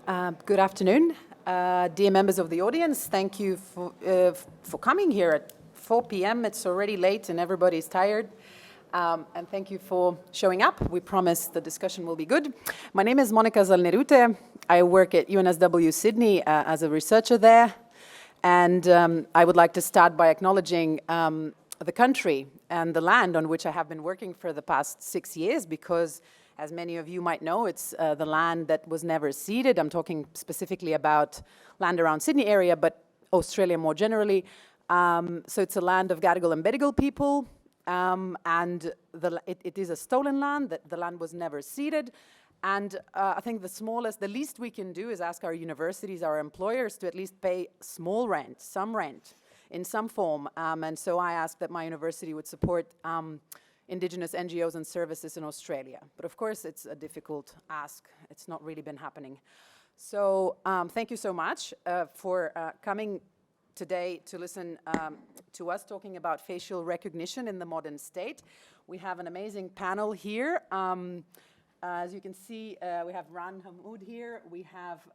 Good afternoon, dear members of the audience. Thank you for coming here at 4 p.m. It's already late and everybody's tired. And thank you for showing up. We promise the discussion will be good. My name is Monica Zalnerute. I work at UNSW Sydney as a researcher there. And I would like to start by acknowledging the country and the land on which I have been working for the past 6 years, because as many of you might know, it's the land that was never ceded. I'm talking specifically about land around Sydney area, but Australia more generally. So it's a land of Gadigal and Bedigal people, and it is a stolen land. The land was never ceded. And I think the least we can do is ask our universities, our employers, to at least pay small rent, some rent, in some form. And so I asked that my university would support Indigenous NGOs and services in Australia. But of course, it's a difficult ask. It's not really been happening. So thank you so much for coming today to listen to us talking about facial recognition in the modern state. We have an amazing panel here. As you can see, we have Ran Hamoud here, we have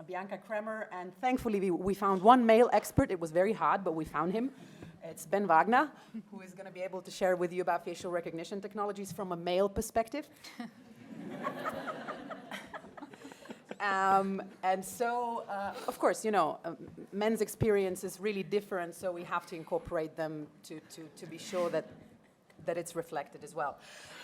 Bianca Kremer, and thankfully we found one male expert. It was very hard, but we found him. It's Ben Wagner, who is going to be able to share with you about facial recognition technologies from a male perspective. And so, of course, you know, men's experience is really different, so we have to incorporate them to be sure that it's reflected as well.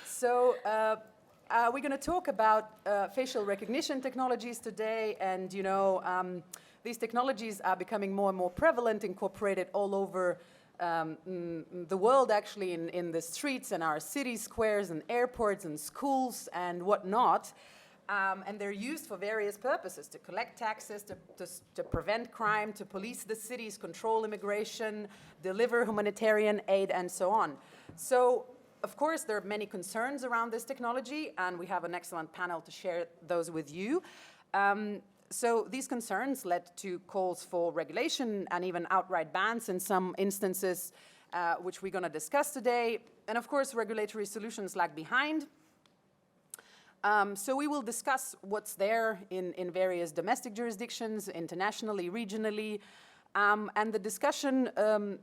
So we're going to talk about facial recognition technologies today, and you know, these technologies are becoming more and more prevalent, incorporated all over the world, actually, in the streets and our city squares and airports and schools and whatnot. And they're used for various purposes: to collect taxes, to prevent crime, to police the cities, control immigration, deliver humanitarian aid, and so on. So, of course, there are many concerns around this technology, and we have an excellent panel to share those with you. So these concerns led to calls for regulation and even outright bans in some instances, which we're going to discuss today. And of course, regulatory solutions lag behind. So we will discuss what's there in various domestic jurisdictions, internationally, regionally. And the discussion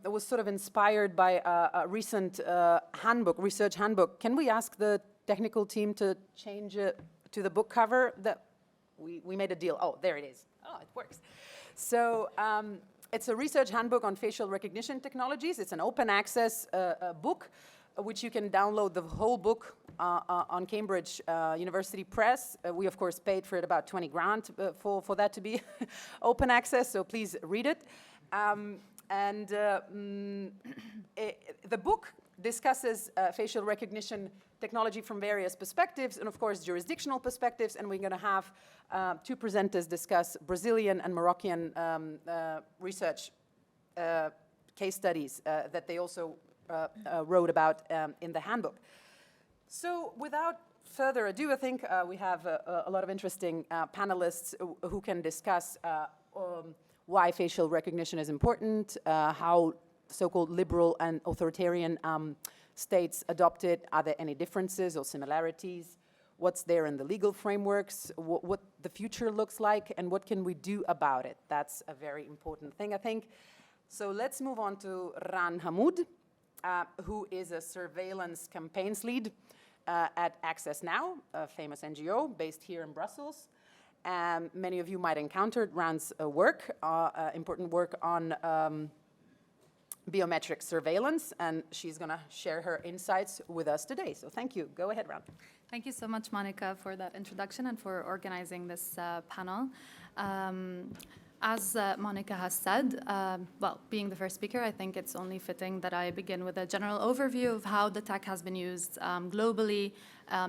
was sort of inspired by a recent research handbook. Can we ask the technical team to change it to the book cover? That we made a deal. Oh, there it is. Oh, it works. So it's a research handbook on facial recognition technologies. It's an open access book, which you can download the whole book on Cambridge University Press. We, of course, paid for it about 20 grand for that to be open access, so please read it. The book discusses facial recognition technology from various perspectives, and of course jurisdictional perspectives, and we're going to have two presenters discuss Brazilian and Moroccan research case studies that they also wrote about in the handbook. So without further ado, I think we have a lot of interesting panelists who can discuss why facial recognition is important, how so-called liberal and authoritarian states adopt it. Are there any differences or similarities? What's there in the legal frameworks? What the future looks like, and what can we do about it? That's a very important thing, I think. So let's move on to Ran Hamoud, who is a surveillance campaigns lead at Access Now, a famous NGO based here in Brussels. Many of you might encounter Ran's work, important work on biometric surveillance, and she's going to share her insights with us today. So thank you. Go ahead, Ran. Thank you so much, Monica, for that introduction and for organizing this panel. As Monica has said, well, being the first speaker, I think it's only fitting that I begin with a general overview of how the tech has been used globally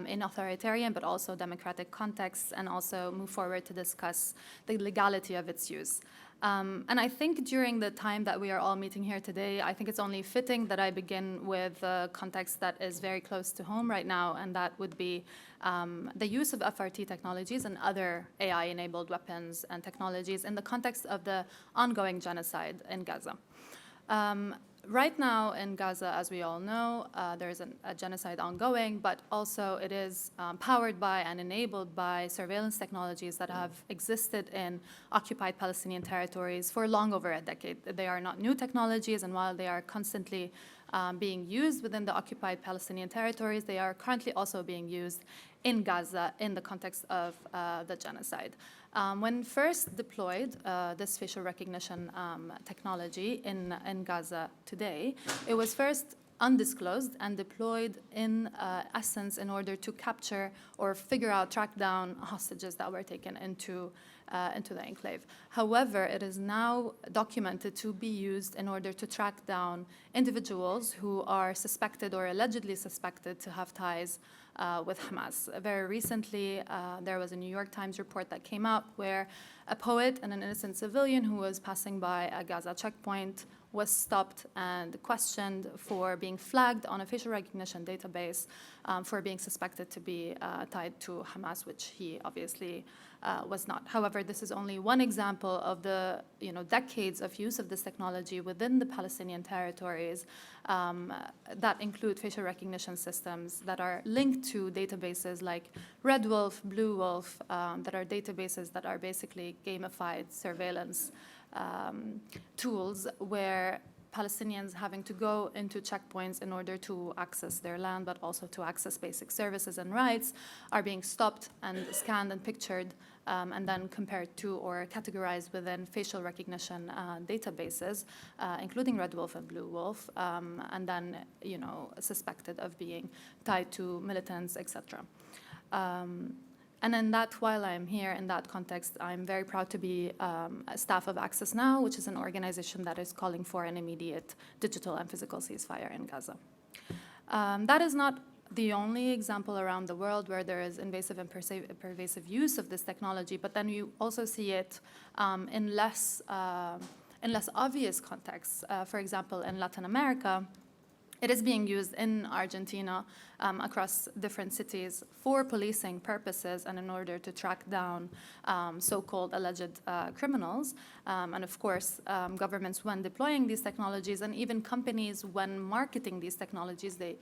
in authoritarian but also democratic contexts, and also move forward to discuss the legality of its use. And I think during the time that we are all meeting here today, I think it's only fitting that I begin with a context that is very close to home right now, and that would be the use of FRT technologies and other AI-enabled weapons and technologies in the context of the ongoing genocide in Gaza. Right now in Gaza, as we all know, there is a genocide ongoing, but also it is powered by and enabled by surveillance technologies that have existed in occupied Palestinian territories for long over a decade. They are not new technologies, and while they are constantly being used within the occupied Palestinian territories, they are currently also being used in Gaza in the context of the genocide. When first deployed, this facial recognition technology in Gaza today, it was first undisclosed and deployed in essence in order to capture or figure out, track down hostages that were taken into the enclave. However, it is now documented to be used in order to track down individuals who are suspected or allegedly suspected to have ties with Hamas. Very recently, there was a New York Times report that came out where a poet and an innocent civilian who was passing by a Gaza checkpoint was stopped and questioned for being flagged on a facial recognition database for being suspected to be tied to Hamas, which he obviously was not. However, this is only one example of the decades of use of this technology within the Palestinian territories that include facial recognition systems that are linked to databases like Red Wolf, Blue Wolf, that are databases that are basically gamified surveillance tools where Palestinians having to go into checkpoints in order to access their land, but also to access basic services and rights, are being stopped and scanned and pictured and then compared to or categorized within facial recognition databases, including Red Wolf and Blue Wolf, and then suspected of being tied to militants, etc. And in that, while I'm here in that context, I'm very proud to be a staff of Access Now, which is an organization that is calling for an immediate digital and physical ceasefire in Gaza. That is not the only example around the world where there is invasive and pervasive use of this technology, but then you also see it in less obvious contexts. For example, in Latin America, it is being used in Argentina across different cities for policing purposes and in order to track down so-called alleged criminals. And of course, governments, when deploying these technologies, and even companies, when marketing these technologies, they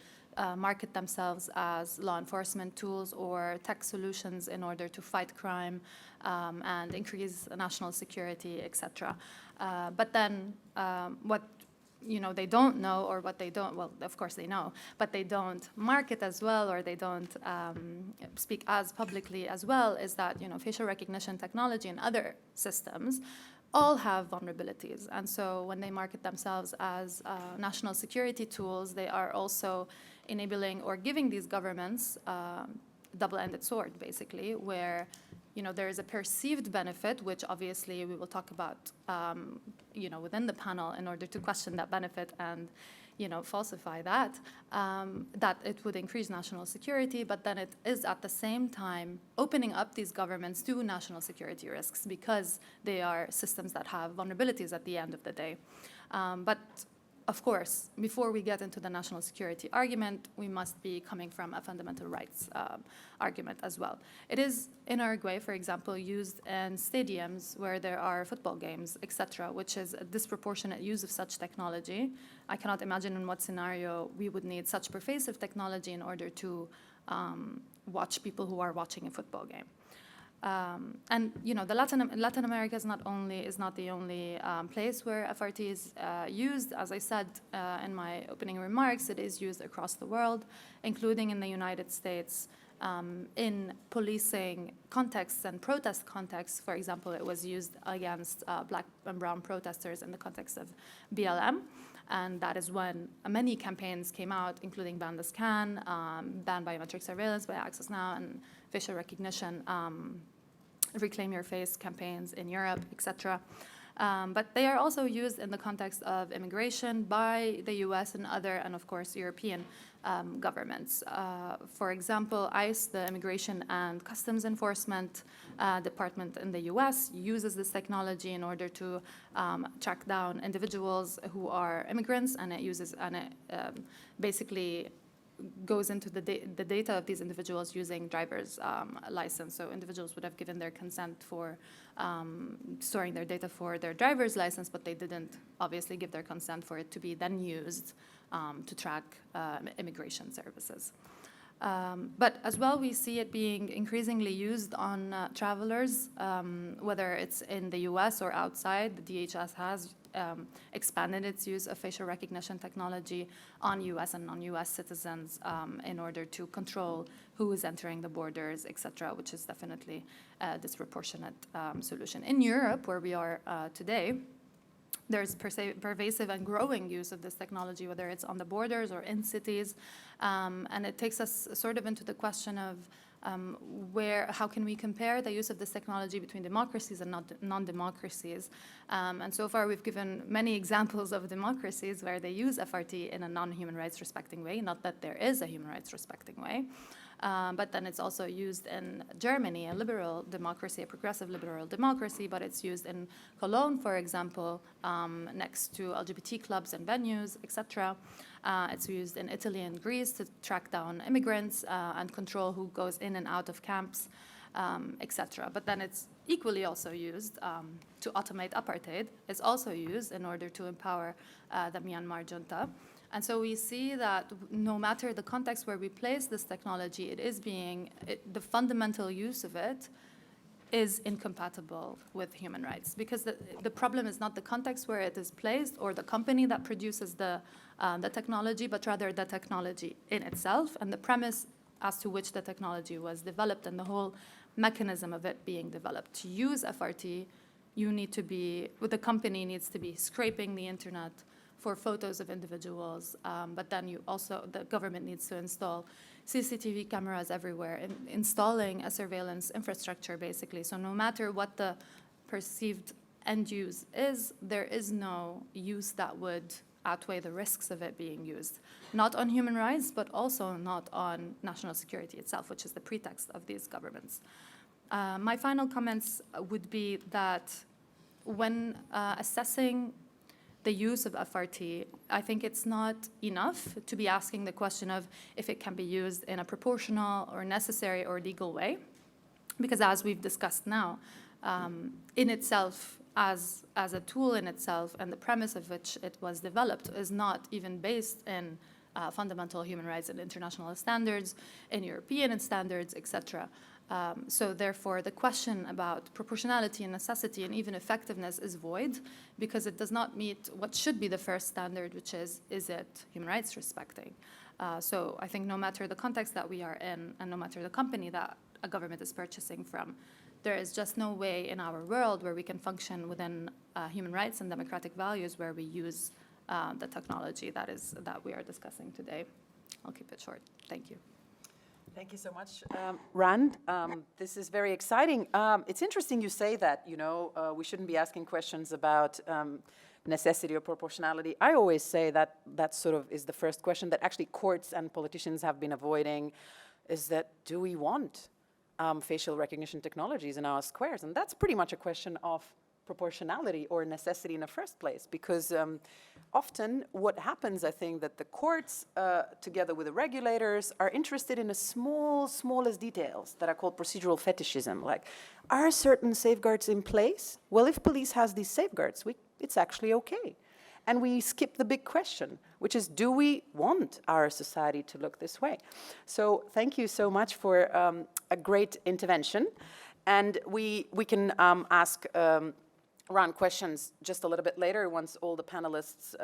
market themselves as law enforcement tools or tech solutions in order to fight crime and increase national security, etc. But then what they don't know, or what they don't, well, of course they know, but they don't market as well, or they don't speak as publicly as well, is that, facial recognition technology and other systems all have vulnerabilities. And so when they market themselves as national security tools, they are also enabling or giving these governments double-ended sword, basically, where there is a perceived benefit, which obviously we will talk about, within the panel in order to question that benefit and, falsify that, that it would increase national security, but then it is at the same time opening up these governments to national security risks because they are systems that have vulnerabilities at the end of the day. But of course, before we get into the national security argument, we must be coming from a fundamental rights argument as well. It is in Uruguay, for example, used in stadiums where there are football games, etc., which is a disproportionate use of such technology. I cannot imagine in what scenario we would need such pervasive technology in order to watch people who are watching a football game. And the Latin America is not the only place where FRT is used. As I said in my opening remarks, it is used across the world, including in the United States, in policing contexts and protest contexts. For example, it was used against black and brown protesters in the context of BLM. And that is when many campaigns came out, including Ban the Scan, Ban Biometric Surveillance by Access Now, and facial recognition, Reclaim Your Face campaigns in Europe, etc. But they are also used in the context of immigration by the US and of course, European governments. For example, ICE, the Immigration and Customs Enforcement Department in the US, uses this technology in order to track down individuals who are immigrants, and it basically goes into the data of these individuals using driver's license. So individuals would have given their consent for storing their data for their driver's license, but they didn't obviously give their consent for it to be then used to track immigration services. But as well, we see it being increasingly used on travelers, whether it's in the US or outside. The DHS has expanded its use of facial recognition technology on US and non-US citizens in order to control who is entering the borders, et cetera, which is definitely a disproportionate solution. In Europe, where we are today, there's pervasive and growing use of this technology, whether it's on the borders or in cities. And it takes us sort of into the question of how can we compare the use of this technology between democracies and non-democracies. And so far, we've given many examples of democracies where they use FRT in a non-human rights respecting way, not that there is a human rights respecting way. But then it's also used in Germany, a liberal democracy, a progressive liberal democracy, but it's used in Cologne, for example, next to LGBT clubs and venues, etc. It's used in Italy and Greece to track down immigrants and control who goes in and out of camps, etc. But then it's equally also used to automate apartheid. It's also used in order to empower the Myanmar junta. And so we see that no matter the context where we place this technology, the fundamental use of it is incompatible with human rights, because the problem is not the context where it is placed or the company that produces the technology, but rather the technology in itself and the premise as to which the technology was developed and the whole mechanism of it being developed. To use FRT, the company needs to be scraping the internet for photos of individuals, but then the government needs to install CCTV cameras everywhere, installing a surveillance infrastructure, basically. So no matter what the perceived end use is, there is no use that would outweigh the risks of it being used, not on human rights, but also not on national security itself, which is the pretext of these governments. My final comments would be that when assessing the use of FRT, I think it's not enough to be asking the question of if it can be used in a proportional or necessary or legal way, because as we've discussed now, in itself, as a tool in itself, and the premise of which it was developed is not even based in fundamental human rights and international standards, in European standards, etc. So therefore, the question about proportionality and necessity and even effectiveness is void, because it does not meet what should be the first standard, which is it human rights respecting? So I think no matter the context that we are in, and no matter the company that a government is purchasing from, there is just no way in our world where we can function within human rights and democratic values where we use the technology that we are discussing today. I'll keep it short. Thank you. Thank you so much, Rand. This is very exciting. It's interesting you say that, we shouldn't be asking questions about necessity or proportionality. I always say that sort of is the first question that actually courts and politicians have been avoiding, is that do we want facial recognition technologies in our squares? And that's pretty much a question of proportionality or necessity in the first place, because often what happens, I think, that the courts, together with the regulators, are interested in the smallest details that are called procedural fetishism. Like, are certain safeguards in place? Well, if police has these safeguards, it's actually okay. And we skip the big question, which is, do we want our society to look this way? So thank you so much for a great intervention. And we can ask Ron questions just a little bit later once all the panelists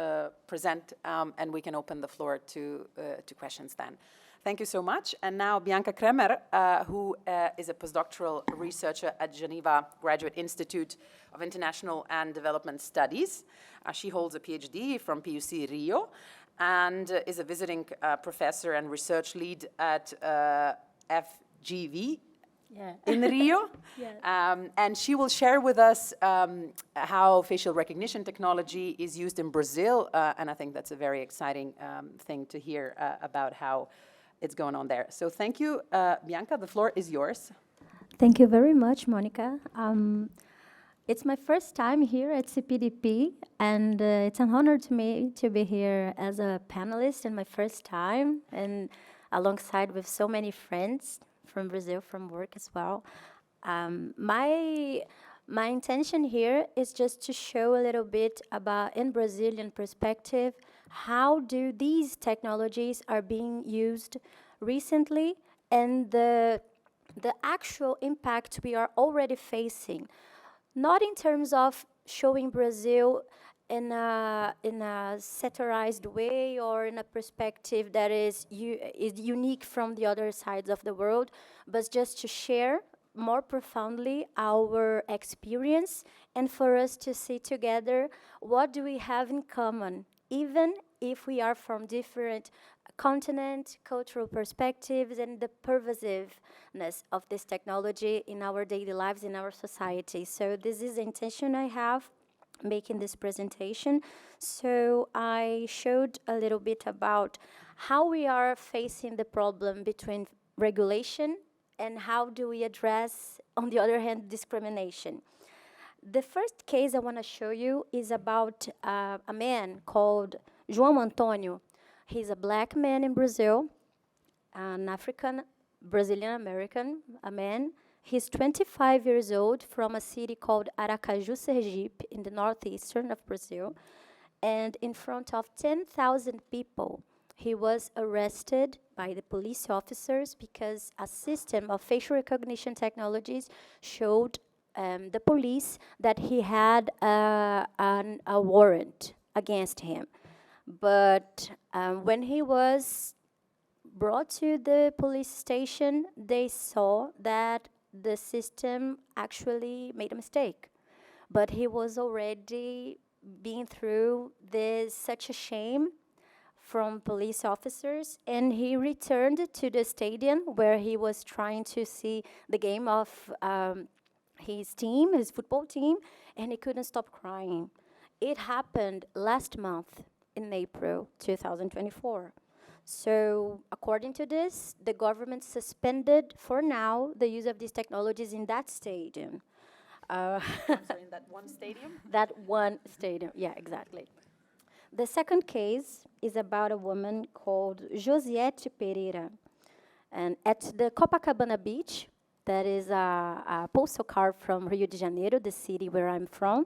present, and we can open the floor to questions then. Thank you so much. And now Bianca Kremer, who is a postdoctoral researcher at Geneva Graduate Institute of International and Development Studies. She holds a PhD from PUC Rio and is a visiting professor and research lead at FGV. Yeah. In Rio. Yeah. And she will share with us how facial recognition technology is used in Brazil. And I think that's a very exciting thing to hear about how it's going on there. So thank you, Bianca. The floor is yours. Thank you very much, Monica. It's my first time here at CPDP, and it's an honor to me to be here as a panelist in my first time, and alongside with so many friends from Brazil, from work as well. My intention here is just to show a little bit about, in Brazilian perspective, how do these technologies are being used recently, and the actual impact we are already facing, not in terms of showing Brazil in a satirized way or in a perspective that is unique from the other sides of the world, but just to share more profoundly our experience and for us to see together what do we have in common, even if we are from different continent, cultural perspectives, and the pervasiveness of this technology in our daily lives, in our society. So this is the intention I have making this presentation. So I showed a little bit about how we are facing the problem between regulation and how do we address, on the other hand, discrimination. The first case I want to show you is about a man called João Antonio. He's a black man in Brazil, an African, Brazilian American, a man. He's 25 years old from a city called Aracaju, Sergipe, in the northeastern of Brazil. And in front of 10,000 people, he was arrested by the police officers because a system of facial recognition technologies showed the police that he had a warrant against him. But when he was brought to the police station, they saw that the system actually made a mistake. But he was already been through this such a shame from police officers, and he returned to the stadium where he was trying to see the game of his team, his football team, and he couldn't stop crying. It happened last month in April 2024. So according to this, the government suspended for now the use of these technologies in that stadium. In that one stadium? That one stadium, yeah, exactly. The second case is about a woman called Josiette Pereira. And at the Copacabana Beach, that is a postal card from Rio de Janeiro, the city where I'm from,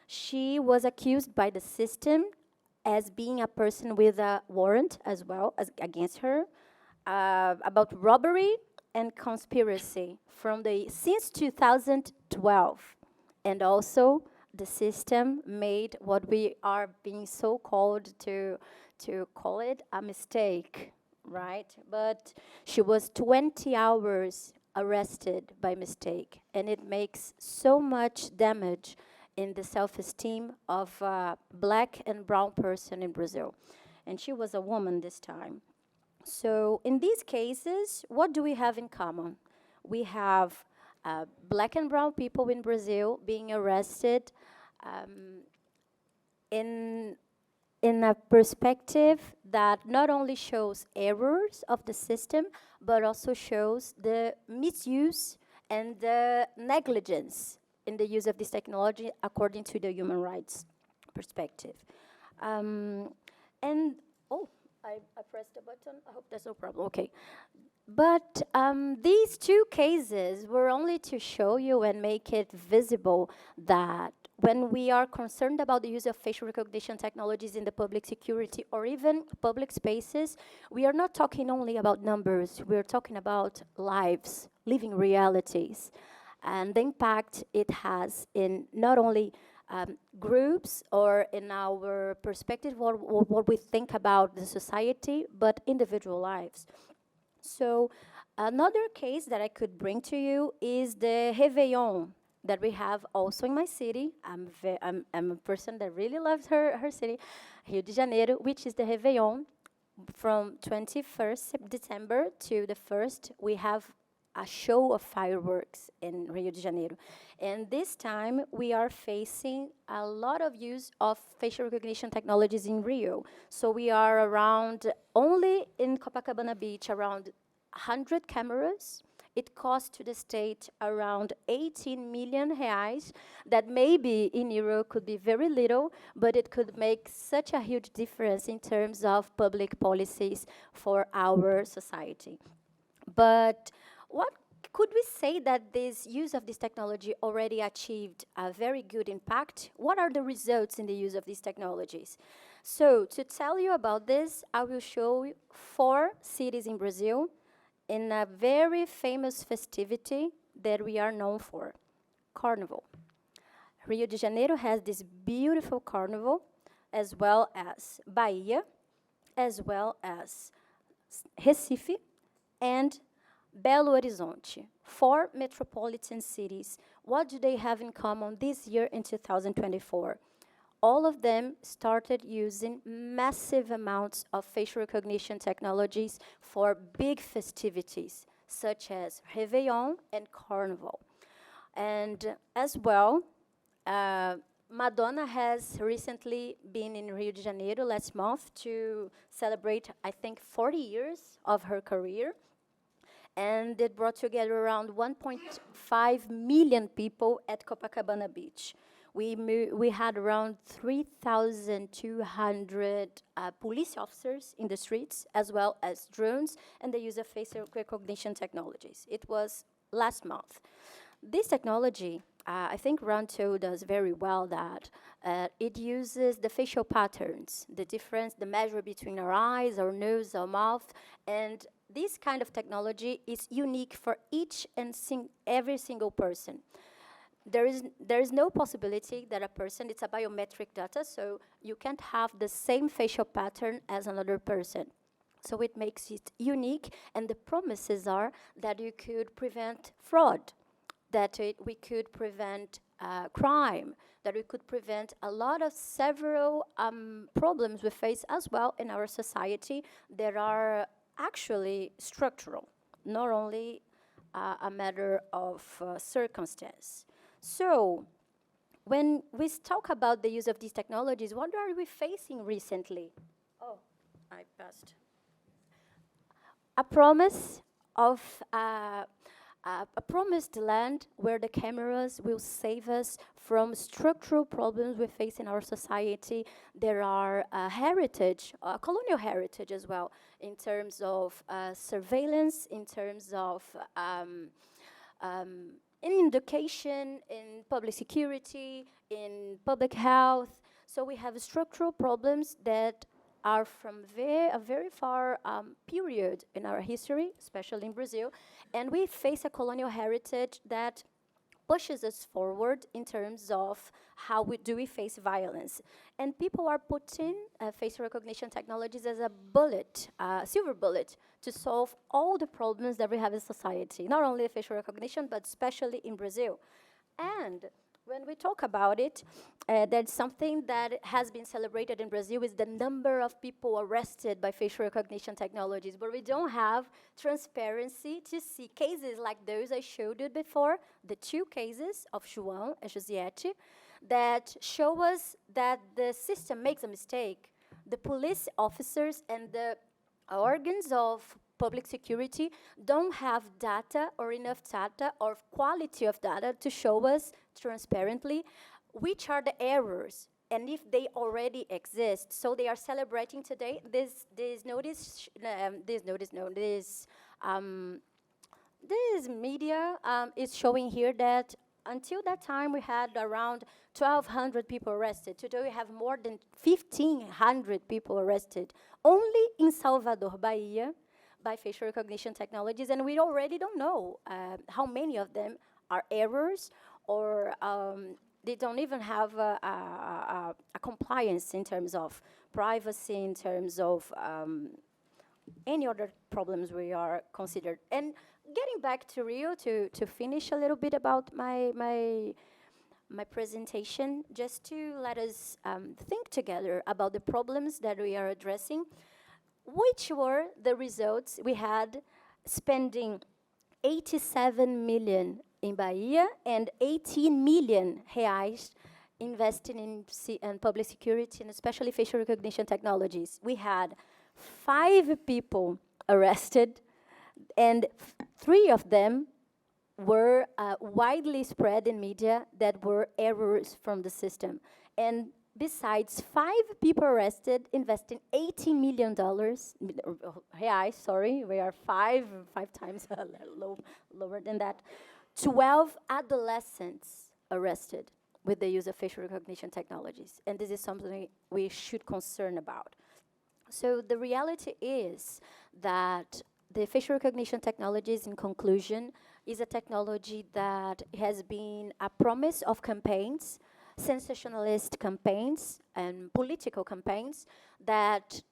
she was accused by the system as being a person with a warrant as well as against her about robbery and conspiracy since 2012. And also, the system made what we are being so called to call it a mistake, right? But she was 20 hours arrested by mistake, and it makes so much damage in the self-esteem of a black and brown person in Brazil. And she was a woman this time. So in these cases, what do we have in common? We have black and brown people in Brazil being arrested in a perspective that not only shows errors of the system, but also shows the misuse and the negligence in the use of this technology according to the human rights perspective. And, oh, I pressed the button. I hope there's no problem. Okay. But these two cases were only to show you and make it visible that when we are concerned about the use of facial recognition technologies in the public security or even public spaces, we are not talking only about numbers. We're talking about lives, living realities, and the impact it has in not only groups or in our perspective or what we think about the society, but individual lives. So another case that I could bring to you is the Réveillon that we have also in my city. I'm a person that really loves her city, Rio de Janeiro, which is the Réveillon. From 21st December to the 1st, we have a show of fireworks in Rio de Janeiro. And this time, we are facing a lot of use of facial recognition technologies in Rio. So we are around, only in Copacabana Beach, around 100 cameras It cost to the state around 18 million reais, that maybe in euro could be very little, but it could make such a huge difference in terms of public policies for our society. But what could we say that this use of this technology already achieved a very good impact? What are the results in the use of these technologies? So to tell you about this, I will show you 4 cities in Brazil in a very famous festivity that we are known for, Carnival. Rio de Janeiro has this beautiful carnival, as well as Bahia, as well as Recife, and Belo Horizonte, 4 metropolitan cities. What do they have in common this year in 2024? All of them started using massive amounts of facial recognition technologies for big festivities, such as Réveillon and Carnival. And as well, Madonna has recently been in Rio de Janeiro last month to celebrate, I think, 40 years of her career. And it brought together around 1.5 million people at Copacabana Beach. We had around 3,200 police officers in the streets, as well as drones, and the use of facial recognition technologies. It was last month. This technology, I think Ron told us very well that it uses the facial patterns, the difference, the measure between our eyes, our nose, our mouth, and this kind of technology is unique for each and every single person. There is no possibility that a person, it's a biometric data, so you can't have the same facial pattern as another person. So it makes it unique, and the promises are that you could prevent fraud, that we could prevent crime, that we could prevent a lot of several problems we face as well in our society that are actually structural, not only a matter of circumstance. So when we talk about the use of these technologies, what are we facing recently? Oh, I passed. A promise of a promised land where the cameras will save us from structural problems we face in our society. There are heritage, colonial heritage as well, in terms of surveillance, in terms of in education, in public security, in public health. So we have structural problems that are from a very far period in our history, especially in Brazil, and we face a colonial heritage that pushes us forward in terms of how we face violence. And people are putting facial recognition technologies as a bullet, silver bullet, to solve all the problems that we have in society, not only facial recognition, but especially in Brazil. And when we talk about it, there's something that has been celebrated in Brazil is the number of people arrested by facial recognition technologies, but we don't have transparency to see cases like those I showed you before, the 2 cases of João and Josiette, that show us that the system makes a mistake. The police officers and the organs of public security don't have data or enough data or quality of data to show us transparently which are the errors and if they already exist. So they are celebrating today this media is showing here that until that time we had around 1,200 people arrested. Today we have more than 1,500 people arrested only in Salvador, Bahia, by facial recognition technologies, and we already don't know how many of them are errors or they don't even have a compliance in terms of privacy, in terms of any other problems we are considered. And getting back to Rio to finish a little bit about my presentation, just to let us think together about the problems that we are addressing. Which were the results we had spending 87 million in Bahia and 18 million reais investing in public security and especially facial recognition technologies. We had 5 people arrested And 3 of them were widely spread in media that were errors from the system. And besides, 5 people arrested, investing $18 million, reais, sorry, we are five times lower than that. 12 adolescents arrested with the use of facial recognition technologies. And this is something we should concern about. So the reality is that the facial recognition technologies, in conclusion, is a technology that has been a promise of campaigns, sensationalist campaigns and political campaigns that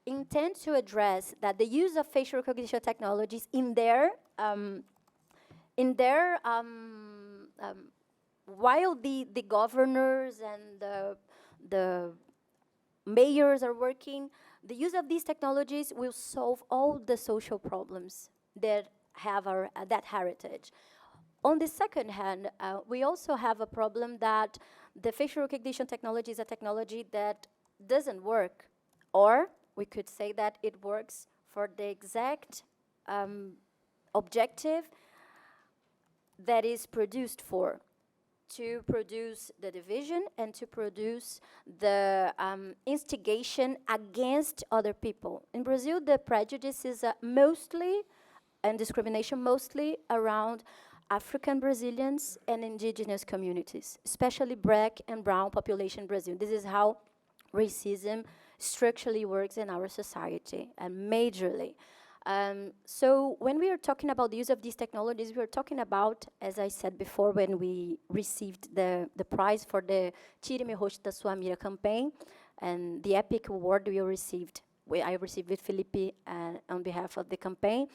intend to address that the use of facial recognition technologies in their while the governors and the mayors are working, the use of these technologies will solve all the social problems that have that heritage. On the second hand, we also have a problem that the facial recognition technology is a technology that doesn't work, or we could say that it works for the exact objective that is produced for, to produce the division and to produce the instigation against other people. In Brazil, the prejudice is mostly, and discrimination mostly, around African Brazilians and indigenous communities, especially black and brown population in Brazil. This is how racism structurally works in our society, and majorly. So when we are talking about the use of these technologies, we are talking about, as I said before, when we received the prize for the Tire-me Rosto da Sua Mira campaign, and the epic award we received, I received with Felipe on behalf of the campaign.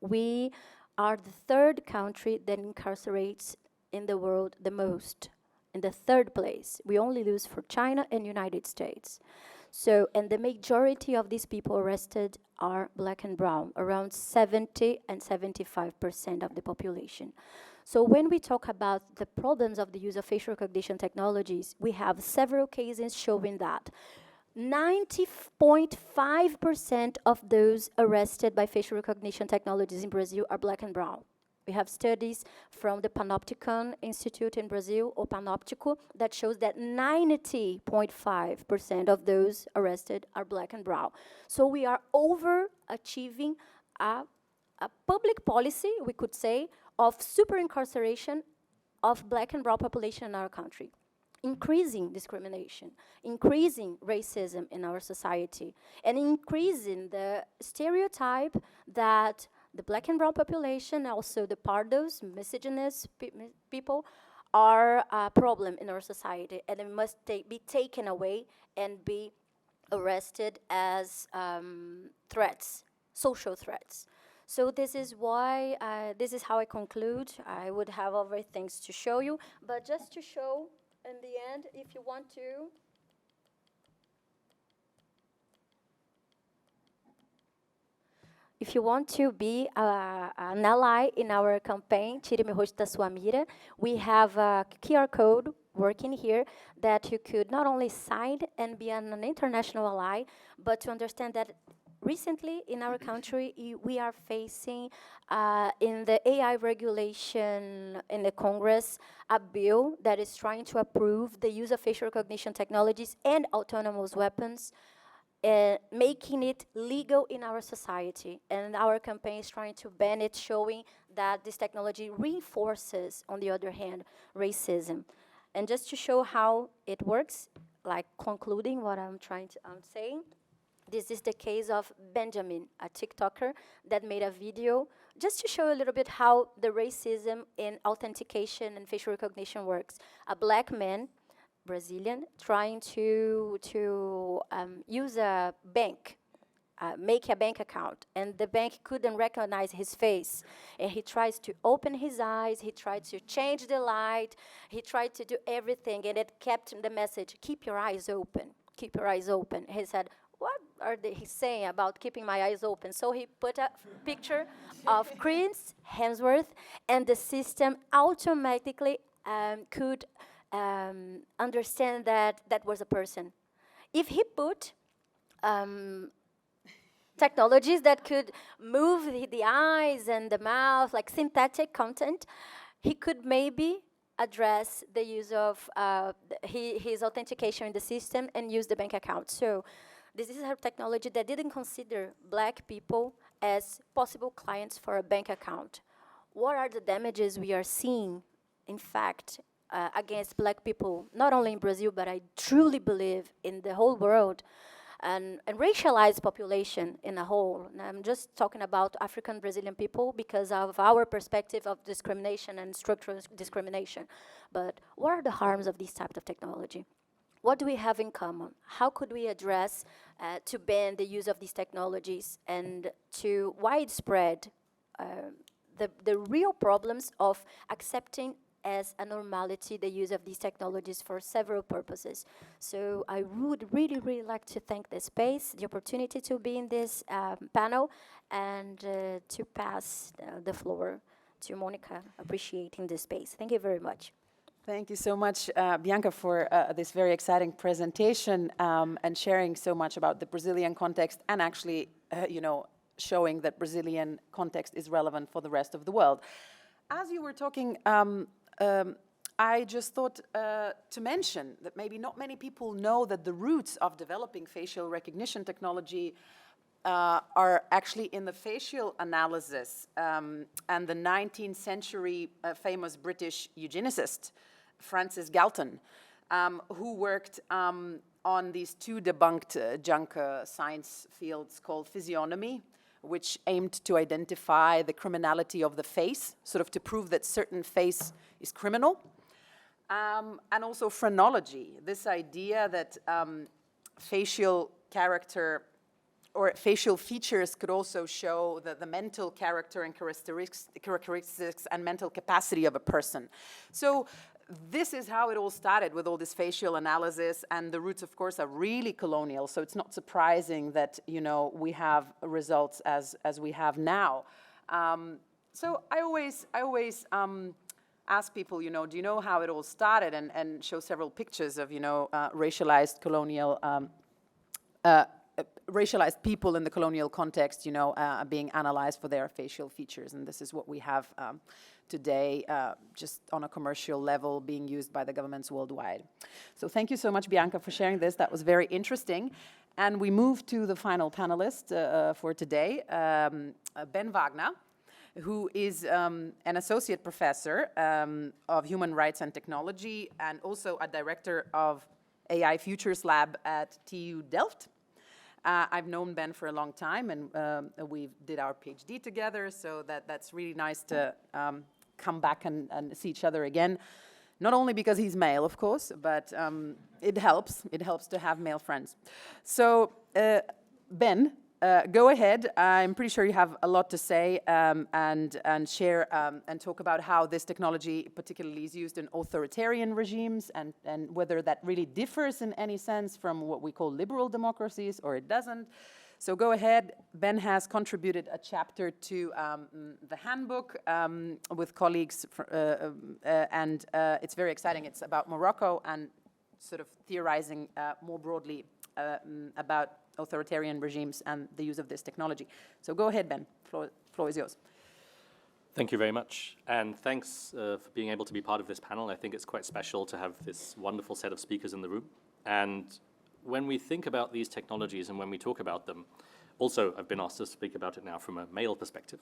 We are the 3rd country that incarcerates in the world the most, in the 3rd place. We only lose for China and United States. So, and the majority of these people arrested are black and brown, around 70 and 75% of the population. So when we talk about the problems of the use of facial recognition technologies, we have several cases showing that 90.5% of those arrested by facial recognition technologies in Brazil are black and brown. We have studies from the Panopticon Institute in Brazil, or Panoptico, that shows that 90.5% of those arrested are black and brown. So we are overachieving a public policy, we could say, of super incarceration of black and brown population in our country, increasing discrimination, increasing racism in our society, and increasing the stereotype that the black and brown population, also the pardos, misogynist people, are a problem in our society, and it must be taken away and be arrested as threats, social threats. So this is why, this is how I conclude. I would have other things to show you, but just to show in the end, if you want to, if you want to be an ally in our campaign, Tire-me Rosto da Sua Mira, we have a QR code working here that you could not only sign and be an international ally, but to understand that recently in our country, we are facing, in the AI regulation in the Congress, a bill that is trying to approve the use of facial recognition technologies and autonomous weapons, making it legal in our society. And our campaign is trying to ban it, showing that this technology reinforces, on the other hand, racism. And just to show how it works, like concluding what I'm saying, this is the case of Benjamin, a TikToker that made a video just to show a little bit how the racism in authentication and facial recognition works. A black man, Brazilian, trying to use a bank, make a bank account, and the bank couldn't recognize his face. And he tries to open his eyes, he tried to change the light, he tried to do everything, and it kept the message, keep your eyes open, keep your eyes open. He said, what are they saying about keeping my eyes open? So he put a picture of Chris Hemsworth, and the system automatically could understand that that was a person. If he put technologies that could move the eyes and the mouth, like synthetic content, he could maybe address the use of his authentication in the system and use the bank account. So this is a technology that didn't consider black people as possible clients for a bank account. What are the damages we are seeing, in fact, against black people, not only in Brazil, but I truly believe in the whole world, and racialized population in a whole. And I'm just talking about African Brazilian people because of our perspective of discrimination and structural discrimination. But what are the harms of this type of technology? What do we have in common? How could we address to ban the use of these technologies and to widespread the real problems of accepting as a normality the use of these technologies for several purposes. So I would really, really like to thank the space, the opportunity to be in this panel, and to pass the floor to Monica, appreciating the space. Thank you very much. Thank you so much, Bianca, for this very exciting presentation and sharing so much about the Brazilian context and actually, showing that Brazilian context is relevant for the rest of the world. As you were talking, I just thought to mention that maybe not many people know that the roots of developing facial recognition technology are actually in the facial analysis and the 19th century famous British eugenicist, Francis Galton, who worked on these two debunked junk science fields called physiognomy, which aimed to identify the criminality of the face, sort of to prove that certain face is criminal, and also phrenology, this idea that facial character or facial features could also show the mental character and characteristics and mental capacity of a person. So this is how it all started with all this facial analysis, and the roots, of course, are really colonial. So it's not surprising that we have results as we have now. So I always ask people, do you know how it all started, and show several pictures of racialized colonial. Racialized people in the colonial context, being analyzed for their facial features, and this is what we have today, just on a commercial level, being used by the governments worldwide. So thank you so much, Bianca, for sharing this. That was very interesting. And we move to the final panelist for today, Ben Wagner, who is an associate professor of human rights and technology, and also a director of AI Futures Lab at TU Delft. I've known Ben for a long time, and we did our PhD together, so that's really nice to come back and see each other again. Not only because he's male, of course, but it helps. It helps to have male friends. So, Ben, go ahead. I'm pretty sure you have a lot to say and share and talk about how this technology particularly is used in authoritarian regimes and whether that really differs in any sense from what we call liberal democracies or it doesn't. So go ahead. Ben has contributed a chapter to the handbook with colleagues, and it's very exciting. It's about Morocco and sort of theorizing more broadly about authoritarian regimes and the use of this technology. So go ahead, Ben. Floor is yours. Thank you very much. And thanks for being able to be part of this panel. I think it's quite special to have this wonderful set of speakers in the room. And when we think about these technologies and when we talk about them, also I've been asked to speak about it now from a male perspective.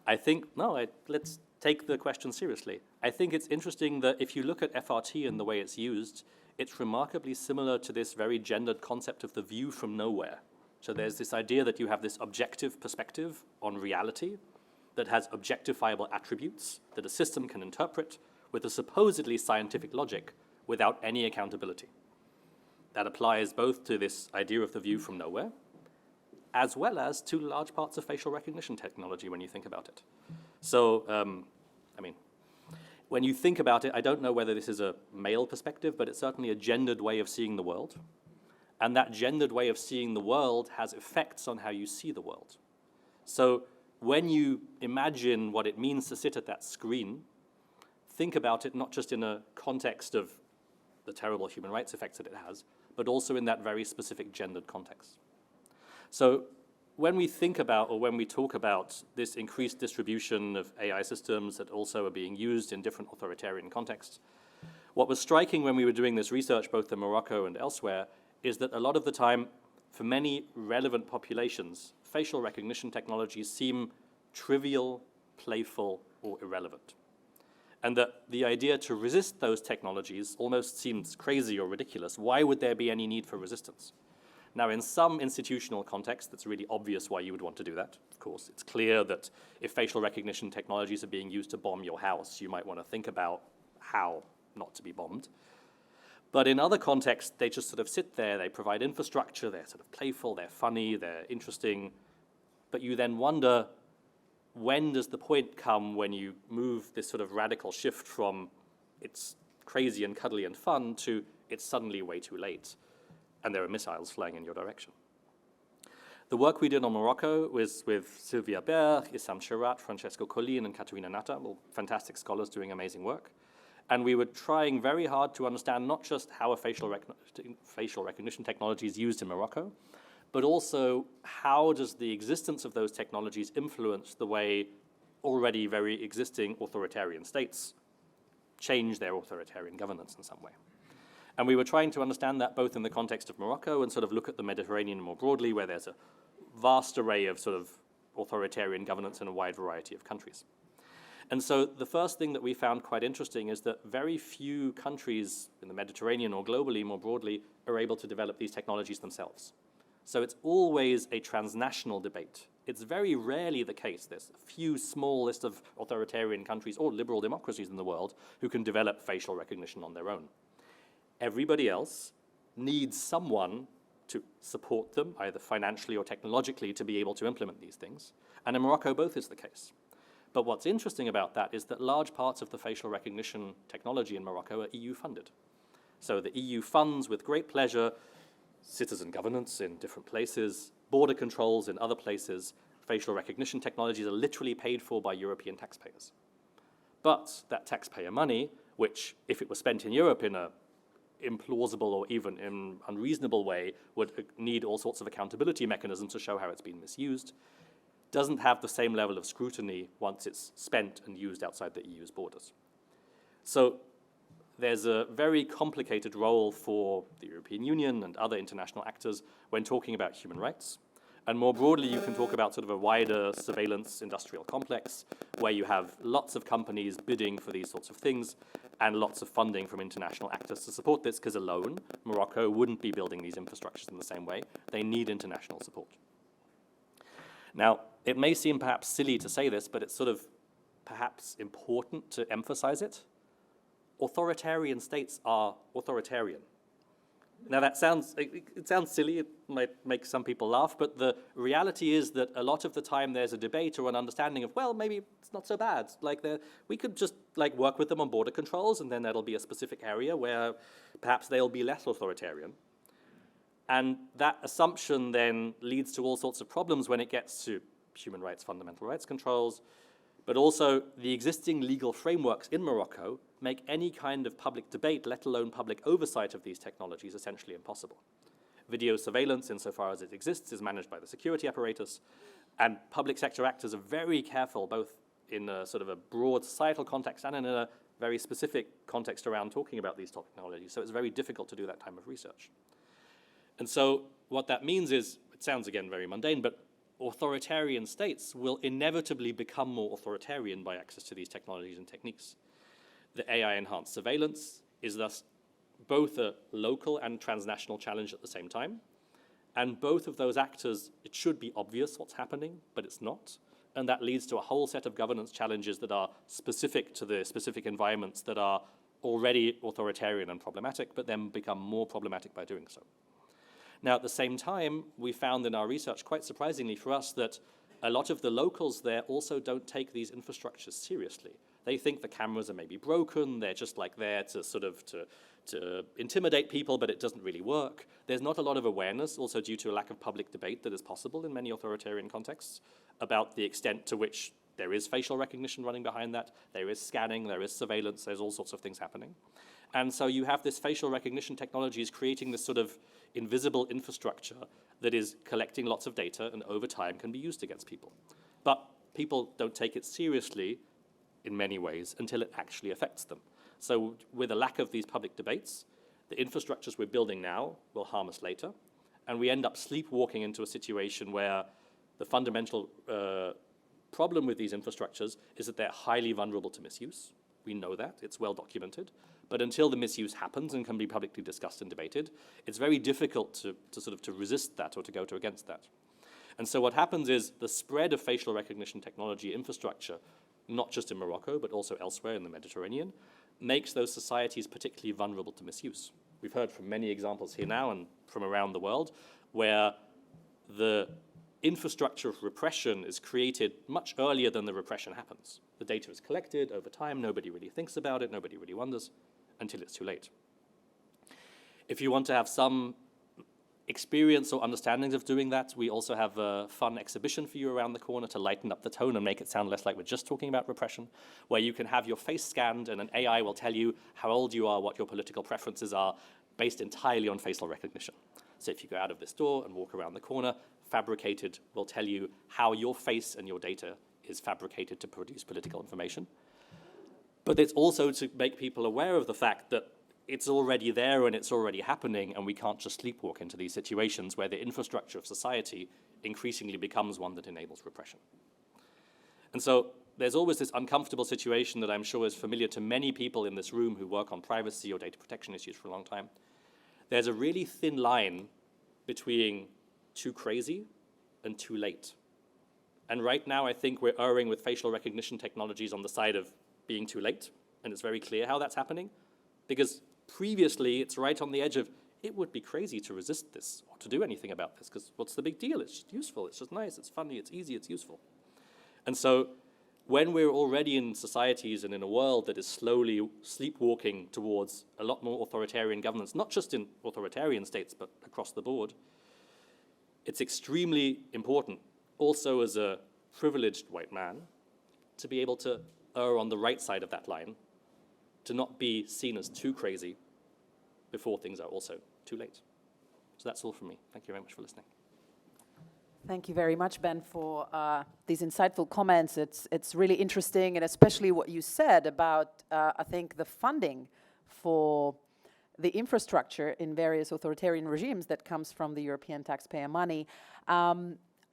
I think, let's take the question seriously. I think it's interesting that if you look at FRT and the way it's used, it's remarkably similar to this very gendered concept of the view from nowhere. So there's this idea that you have this objective perspective on reality that has objectifiable attributes that a system can interpret with a supposedly scientific logic without any accountability. That applies both to this idea of the view from nowhere, as well as to large parts of facial recognition technology when you think about it. So, when you think about it, I don't know whether this is a male perspective, but it's certainly a gendered way of seeing the world. And that gendered way of seeing the world has effects on how you see the world. So when you imagine what it means to sit at that screen, think about it not just in a context of the terrible human rights effects that it has, but also in that very specific gendered context. So when we think about, or when we talk about this increased distribution of AI systems that also are being used in different authoritarian contexts, what was striking when we were doing this research, both in Morocco and elsewhere, is that a lot of the time, for many relevant populations, facial recognition technologies seem trivial, playful, or irrelevant. And that the idea to resist those technologies almost seems crazy or ridiculous. Why would there be any need for resistance? Now, in some institutional contexts, it's really obvious why you would want to do that. Of course, it's clear that if facial recognition technologies are being used to bomb your house, you might want to think about how not to be bombed. But in other contexts, they just sort of sit there, they provide infrastructure, they're sort of playful, they're funny, they're interesting. But you then wonder, when does the point come when you move this sort of radical shift from it's crazy and cuddly and fun to it's suddenly way too late, and there are missiles flying in your direction? The work we did on Morocco was with Sylvia Berg, Issam Shirat, Francesco Collin, and Caterina Natta, all fantastic scholars doing amazing work. And we were trying very hard to understand not just how a facial recognition technology is used in Morocco, but also how does the existence of those technologies influence the way already very existing authoritarian states change their authoritarian governance in some way. And we were trying to understand that both in the context of Morocco and sort of look at the Mediterranean more broadly, where there's a vast array of sort of authoritarian governance in a wide variety of countries. And so the first thing that we found quite interesting is that very few countries in the Mediterranean or globally more broadly are able to develop these technologies themselves. So it's always a transnational debate. It's very rarely the case. There's a few small list of authoritarian countries or liberal democracies in the world who can develop facial recognition on their own. Everybody else needs someone to support them, either financially or technologically, to be able to implement these things. And in Morocco, both is the case. But what's interesting about that is that large parts of the facial recognition technology in Morocco are EU funded. So the EU funds with great pleasure citizen governance in different places, border controls in other places. Facial recognition technologies are literally paid for by European taxpayers. But that taxpayer money, which if it was spent in Europe in an implausible or even in unreasonable way, would need all sorts of accountability mechanisms to show how it's been misused, doesn't have the same level of scrutiny once it's spent and used outside the EU's borders. So there's a very complicated role for the European Union and other international actors when talking about human rights. And more broadly, you can talk about sort of a wider surveillance industrial complex where you have lots of companies bidding for these sorts of things and lots of funding from international actors to support this, because alone, Morocco wouldn't be building these infrastructures in the same way. They need international support. Now, it may seem perhaps silly to say this, but it's sort of perhaps important to emphasize it. Authoritarian states are authoritarian. Now that sounds, it sounds silly, it might make some people laugh, but the reality is that a lot of the time there's a debate or an understanding of, well, maybe it's not so bad. Like we could just like work with them on border controls, and then that'll be a specific area where perhaps they'll be less authoritarian. And that assumption then leads to all sorts of problems when it gets to human rights, fundamental rights controls, but also the existing legal frameworks in Morocco make any kind of public debate, let alone public oversight of these technologies, essentially impossible. Video surveillance, insofar as it exists, is managed by the security apparatus, and public sector actors are very careful, both in a sort of a broad societal context and in a very specific context around talking about these technologies. So it's very difficult to do that type of research. And so what that means is, it sounds again very mundane, but authoritarian states will inevitably become more authoritarian by access to these technologies and techniques. The AI-enhanced surveillance is thus both a local and transnational challenge at the same time. And both of those actors, it should be obvious what's happening, but it's not. And that leads to a whole set of governance challenges that are specific to the specific environments that are already authoritarian and problematic, but then become more problematic by doing so. Now, at the same time, we found in our research, quite surprisingly for us, that a lot of the locals there also don't take these infrastructures seriously. They think the cameras are maybe broken, they're just like there to sort of to intimidate people, but it doesn't really work. There's not a lot of awareness, also due to a lack of public debate that is possible in many authoritarian contexts, about the extent to which there is facial recognition running behind that, there is scanning, there is surveillance, there's all sorts of things happening. And so you have this facial recognition technology is creating this sort of invisible infrastructure that is collecting lots of data and over time can be used against people. But people don't take it seriously in many ways until it actually affects them. So with a lack of these public debates, the infrastructures we're building now will harm us later, and we end up sleepwalking into a situation where the fundamental problem with these infrastructures is that they're highly vulnerable to misuse. We know that, it's well documented. But until the misuse happens and can be publicly discussed and debated, it's very difficult to resist that or to go against that. And so what happens is the spread of facial recognition technology infrastructure, not just in Morocco, but also elsewhere in the Mediterranean, makes those societies particularly vulnerable to misuse. We've heard from many examples here now and from around the world where the infrastructure of repression is created much earlier than the repression happens. The data is collected over time, nobody really thinks about it, nobody really wonders, until it's too late. If you want to have some experience or understandings of doing that, we also have a fun exhibition for you around the corner to lighten up the tone and make it sound less like we're just talking about repression, where you can have your face scanned and an AI will tell you how old you are, what your political preferences are, based entirely on facial recognition. So if you go out of this door and walk around the corner, Fabricated will tell you how your face and your data is fabricated to produce political information. But it's also to make people aware of the fact that it's already there and it's already happening, and we can't just sleepwalk into these situations where the infrastructure of society increasingly becomes one that enables repression. And so there's always this uncomfortable situation that I'm sure is familiar to many people in this room who work on privacy or data protection issues for a long time. There's a really thin line between too crazy and too late. And right now, I think we're erring with facial recognition technologies on the side of being too late, and it's very clear how that's happening, because previously it's right on the edge of, it would be crazy to resist this or to do anything about this, because what's the big deal? It's just useful, it's just nice, it's funny, it's easy, it's useful. And so when we're already in societies and in a world that is slowly sleepwalking towards a lot more authoritarian governance, not just in authoritarian states, but across the board, it's extremely important, also as a privileged white man, to be able to err on the right side of that line, to not be seen as too crazy before things are also too late. So that's all from me. Thank you very much for listening. Thank you very much, Ben, for these insightful comments. It's really interesting, and especially what you said about, I think, the funding for the infrastructure in various authoritarian regimes that comes from the European taxpayer money.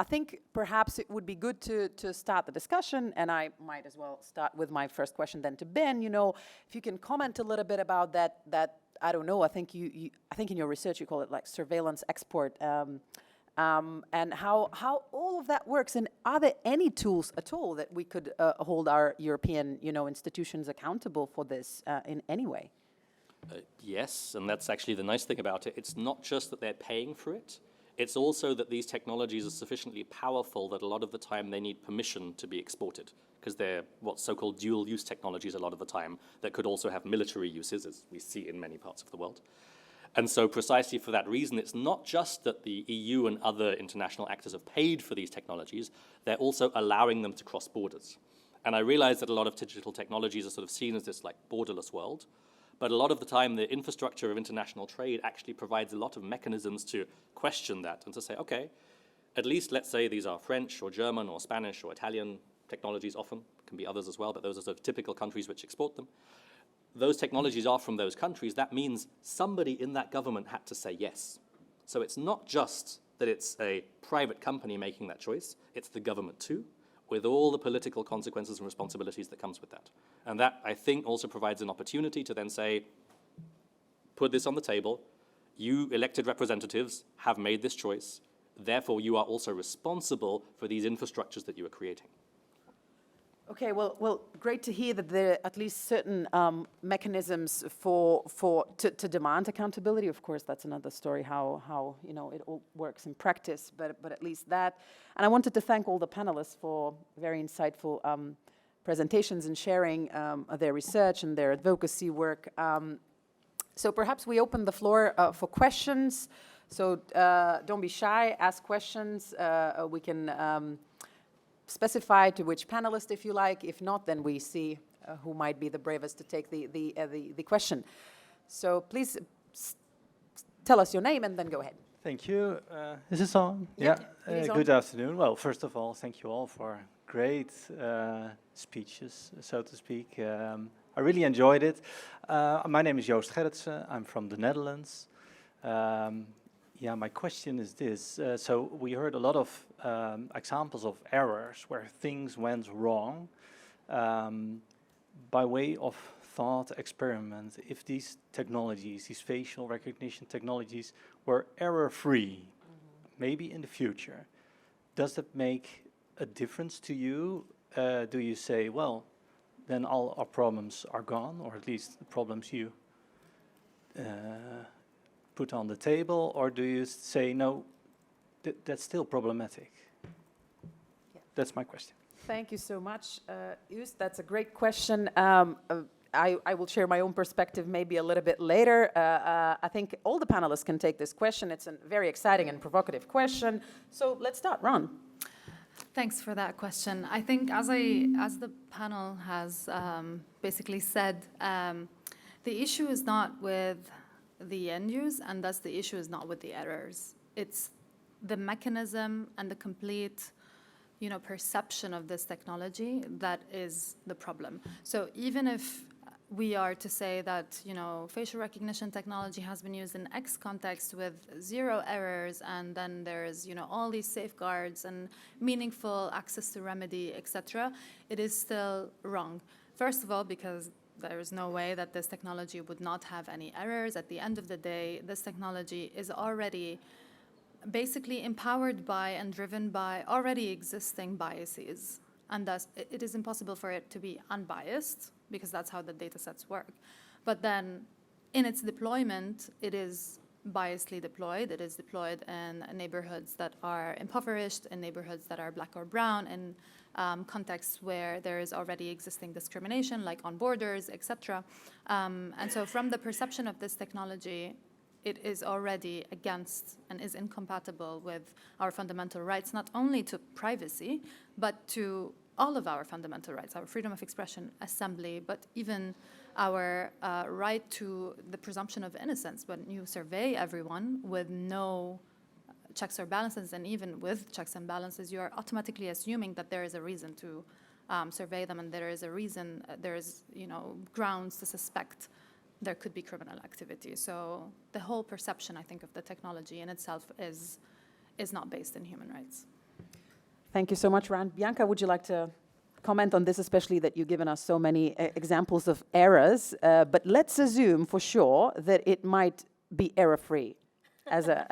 I think perhaps it would be good to start the discussion, and I might as well start with my first question then to Ben. You know, if you can comment a little bit about that I don't know, I think I think in your research you call it like surveillance export, and how all of that works, and are there any tools at all that we could hold our European, institutions accountable for this in any way? Yes, and that's actually the nice thing about it. It's not just that they're paying for it, it's also that these technologies are sufficiently powerful that a lot of the time they need permission to be exported, because they're what's so-called dual-use technologies a lot of the time that could also have military uses, as we see in many parts of the world. And so precisely for that reason, it's not just that the EU and other international actors have paid for these technologies, they're also allowing them to cross borders. And I realize that a lot of digital technologies are sort of seen as this like borderless world, but a lot of the time the infrastructure of international trade actually provides a lot of mechanisms to question that and to say, okay, at least let's say these are French or German or Spanish or Italian technologies, often can be others as well, but those are sort of typical countries which export them. Those technologies are from those countries. That means somebody in that government had to say yes. So it's not just that it's a private company making that choice, it's the government too, with all the political consequences and responsibilities that comes with that. And that, I think, also provides an opportunity to then say, put this on the table, you elected representatives have made this choice, therefore you are also responsible for these infrastructures that you are creating. Okay, well, great to hear that there are at least certain mechanisms to demand accountability. Of course, that's another story how it all works in practice, but at least that. And I wanted to thank all the panelists for very insightful presentations and sharing their research and their advocacy work. So perhaps we open the floor for questions. So don't be shy, ask questions. We can specify to which panelist if you like. If not, then we see who might be the bravest to take the question. So please tell us your name and then go ahead. Thank you. Is this on? Yeah, it is on. Good afternoon. Well, first of all, thank you all for great speeches, so to speak. I really enjoyed it. My name is Joost Gerritsen. I'm from the Netherlands. My question is this. So we heard a lot of examples of errors where things went wrong. By way of thought experiment, if these technologies, these facial recognition technologies, were error-free, maybe in the future, does that make a difference to you? Do you say, well, then all our problems are gone, or at least the problems you put on the table, or do you say, no, that's still problematic? Yeah. That's my question. Thank you so much, Joost. That's a great question. I will share my own perspective maybe a little bit later. I think all the panelists can take this question. It's a very exciting and provocative question. So let's start. Ron. Thanks for that question. I think as the panel has basically said, the issue is not with the end use, and thus the issue is not with the errors. It's the mechanism and the complete perception of this technology that is the problem. So even if we are to say that, facial recognition technology has been used in X context with 0 errors, and then there's, all these safeguards and meaningful access to remedy, etc., it is still wrong. First of all, because there is no way that this technology would not have any errors. At the end of the day, this technology is already basically empowered by and driven by already existing biases. And thus, it is impossible for it to be unbiased, because that's how the data sets work. But then, in its deployment, it is biasly deployed. It is deployed in neighborhoods that are impoverished, in neighborhoods that are black or brown, in contexts where there is already existing discrimination, like on borders, etc. And so from the perception of this technology, it is already against and is incompatible with our fundamental rights, not only to privacy, but to all of our fundamental rights, our freedom of expression, assembly, but even our right to the presumption of innocence. When you survey everyone with no checks or balances, and even with checks and balances, you are automatically assuming that there is a reason to survey them, and there is a reason, there is grounds to suspect there could be criminal activity. So the whole perception, I think, of the technology in itself is not based in human rights. Thank you so much, Ron. Bianca, would you like to comment on this, especially that you've given us so many examples of errors? But let's assume for sure that it might be error-free as a...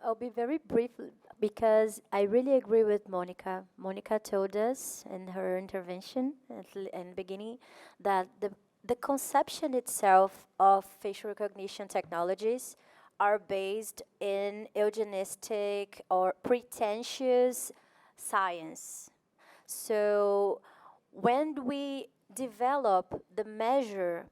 I'll be very brief because I really agree with Monica. Monica told us in her intervention in the beginning that the conception itself of facial recognition technologies are based in eugenistic or pretentious science. So when we develop the measurement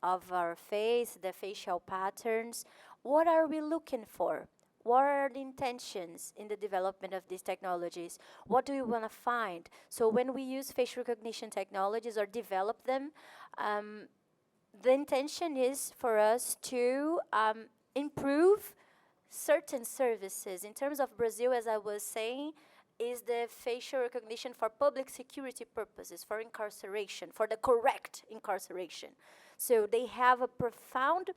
of our face, the facial patterns, what are we looking for? What are the intentions in the development of these technologies? What do we want to find? So when we use facial recognition technologies or develop them, the intention is for us to improve certain services. In terms of Brazil, as I was saying, is the facial recognition for public security purposes, for incarceration, for the correct incarceration. So they have a profound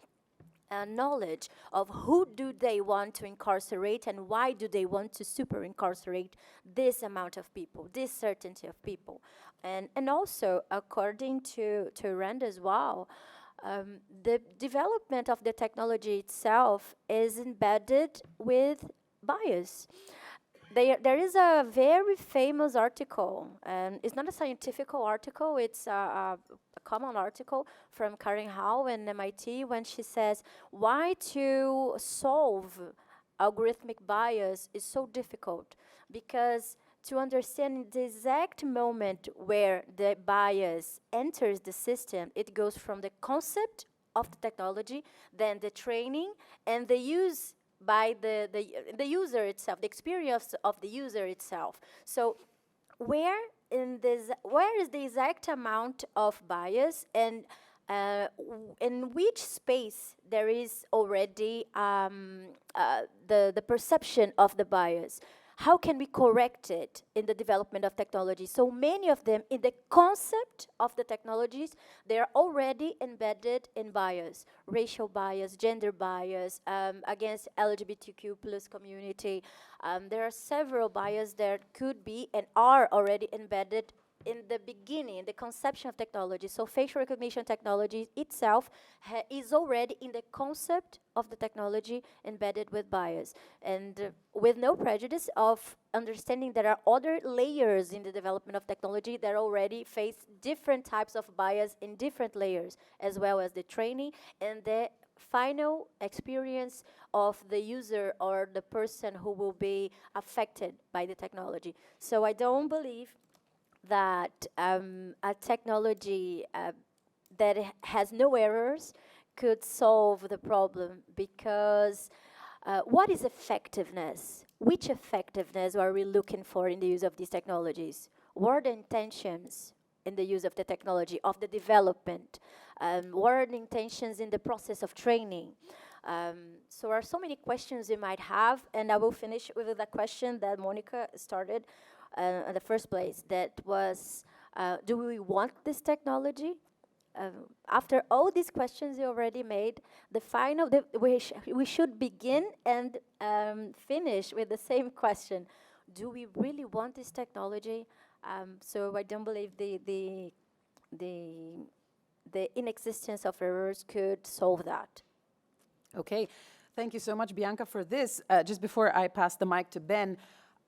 knowledge of who do they want to incarcerate and why do they want to super incarcerate this amount of people, this certainty of people. And also, according to Rand as well, the development of the technology itself is embedded with bias. There is a very famous article, and it's not a scientific article, it's a common article from Karen Howe in MIT when she says why to solve algorithmic bias is so difficult, because to understand the exact moment where the bias enters the system, it goes from the concept of the technology, then the training, and the use by the user itself, the experience of the user itself. So where is the exact amount of bias, and in which space there is already the perception of the bias. How can we correct it in the development of technology? So many of them, in the concept of the technologies, they are already embedded in bias, racial bias, gender bias, against LGBTQ plus community. There are several bias that could be and are already embedded in the beginning, in the conception of technology. So facial recognition technology itself is already in the concept of the technology embedded with bias. And with no prejudice of understanding there are other layers in the development of technology that already face different types of bias in different layers, as well as the training and the final experience of the user or the person who will be affected by the technology. So I don't believe that a technology that has no errors could solve the problem, because what is effectiveness? Which effectiveness are we looking for in the use of these technologies? What are the intentions in the use of the technology, of the development? What are the intentions in the process of training? So there are so many questions you might have, and I will finish with the question that Monica started in the first place. That was, do we want this technology? After all these questions you already made, the final, we should begin and finish with the same question. Do we really want this technology? So I don't believe the inexistence of errors could solve that. Okay, thank you so much, Bianca, for this. Just before I pass the mic to Ben,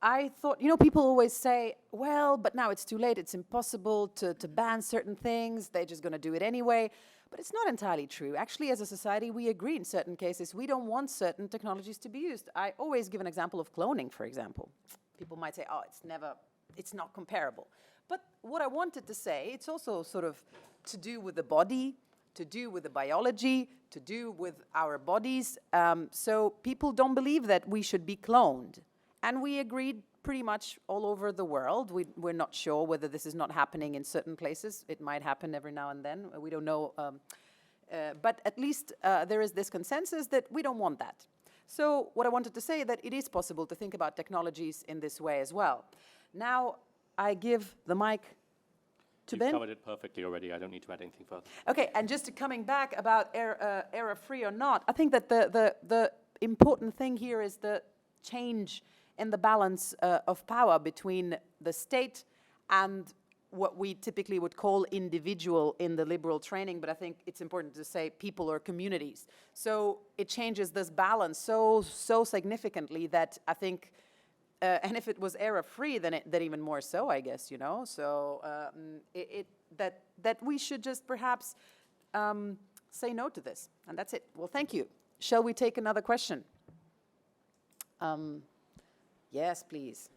I thought, people always say, well, but now it's too late, it's impossible to ban certain things, they're just going to do it anyway. But it's not entirely true. Actually, as a society, we agree in certain cases we don't want certain technologies to be used. I always give an example of cloning, for example. People might say, oh, it's not comparable. But what I wanted to say, it's also sort of to do with the body, to do with the biology, to do with our bodies. So people don't believe that we should be cloned. And we agreed pretty much all over the world. We're not sure whether this is not happening in certain places. It might happen every now and then. We don't know. But at least there is this consensus that we don't want that. So what I wanted to say that it is possible to think about technologies in this way as well. Now I give the mic to Ben. You've covered it perfectly already. I don't need to add anything further. Okay, and just coming back about error-free or not, I think that the important thing here is the change in the balance of power between the state and what we typically would call individual in the liberal training, but I think it's important to say people or communities. So it changes this balance so significantly that I think, and if it was error-free, then even more so, I guess, So that we should just perhaps say no to this, and that's it. Well, thank you. Shall we take another question? Yes, please.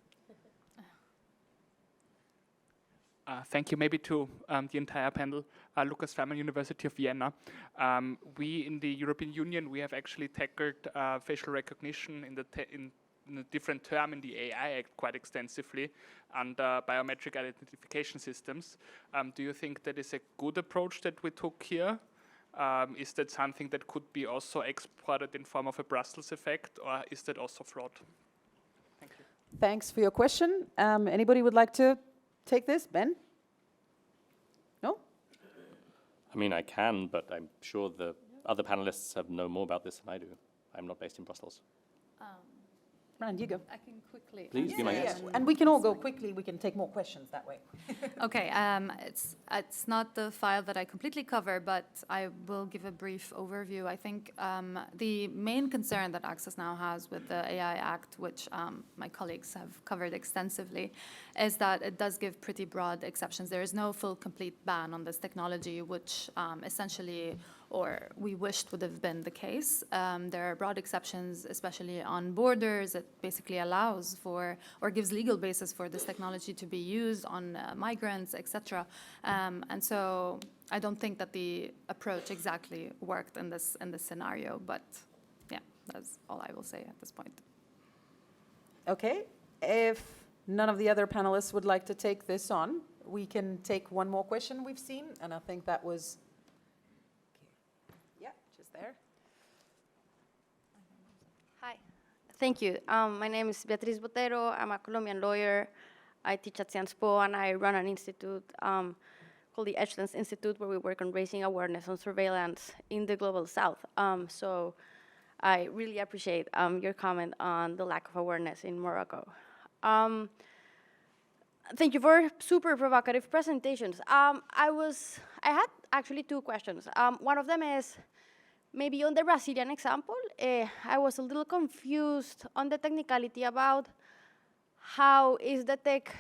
Thank you. Maybe to the entire panel, Lucas Feynman, University of Vienna. We in the European Union, we have actually tackled facial recognition in a different term in the AI Act quite extensively, and biometric identification systems. Do you think that is a good approach that we took here? Is that something that could be also exported in form of a Brussels effect, or is that also flawed? Thank you. Thanks for your question. Anybody would like to take this? Ben? No? I mean, I can, but I'm sure the other panelists know more about this than I do. I'm not based in Brussels. Rand, you go. I can quickly. Please, be my guest. And we can all go quickly. We can take more questions that way. Okay, it's not the file that I completely cover, but I will give a brief overview. I think the main concern that Access Now has with the AI Act, which my colleagues have covered extensively, is that it does give pretty broad exceptions. There is no full, complete ban on this technology, which essentially, or we wished would have been the case. There are broad exceptions, especially on borders. It basically allows for, or gives legal basis for this technology to be used on migrants, etc. And so I don't think that the approach exactly worked in this scenario, but yeah, that's all I will say at this point. Okay, if none of the other panelists would like to take this on, we can take one more question we've seen, and I think that was there. Hi, thank you. My name is Beatriz Botero. I'm a Colombian lawyer. I teach at CIANSPO, and I run an institute called the Excellence Institute, where we work on raising awareness on surveillance in the global south. So I really appreciate your comment on the lack of awareness in Morocco. Thank you for super provocative presentations. I had actually two questions. One of them is, maybe on the Brazilian example, I was a little confused on the technicality about how is the tech.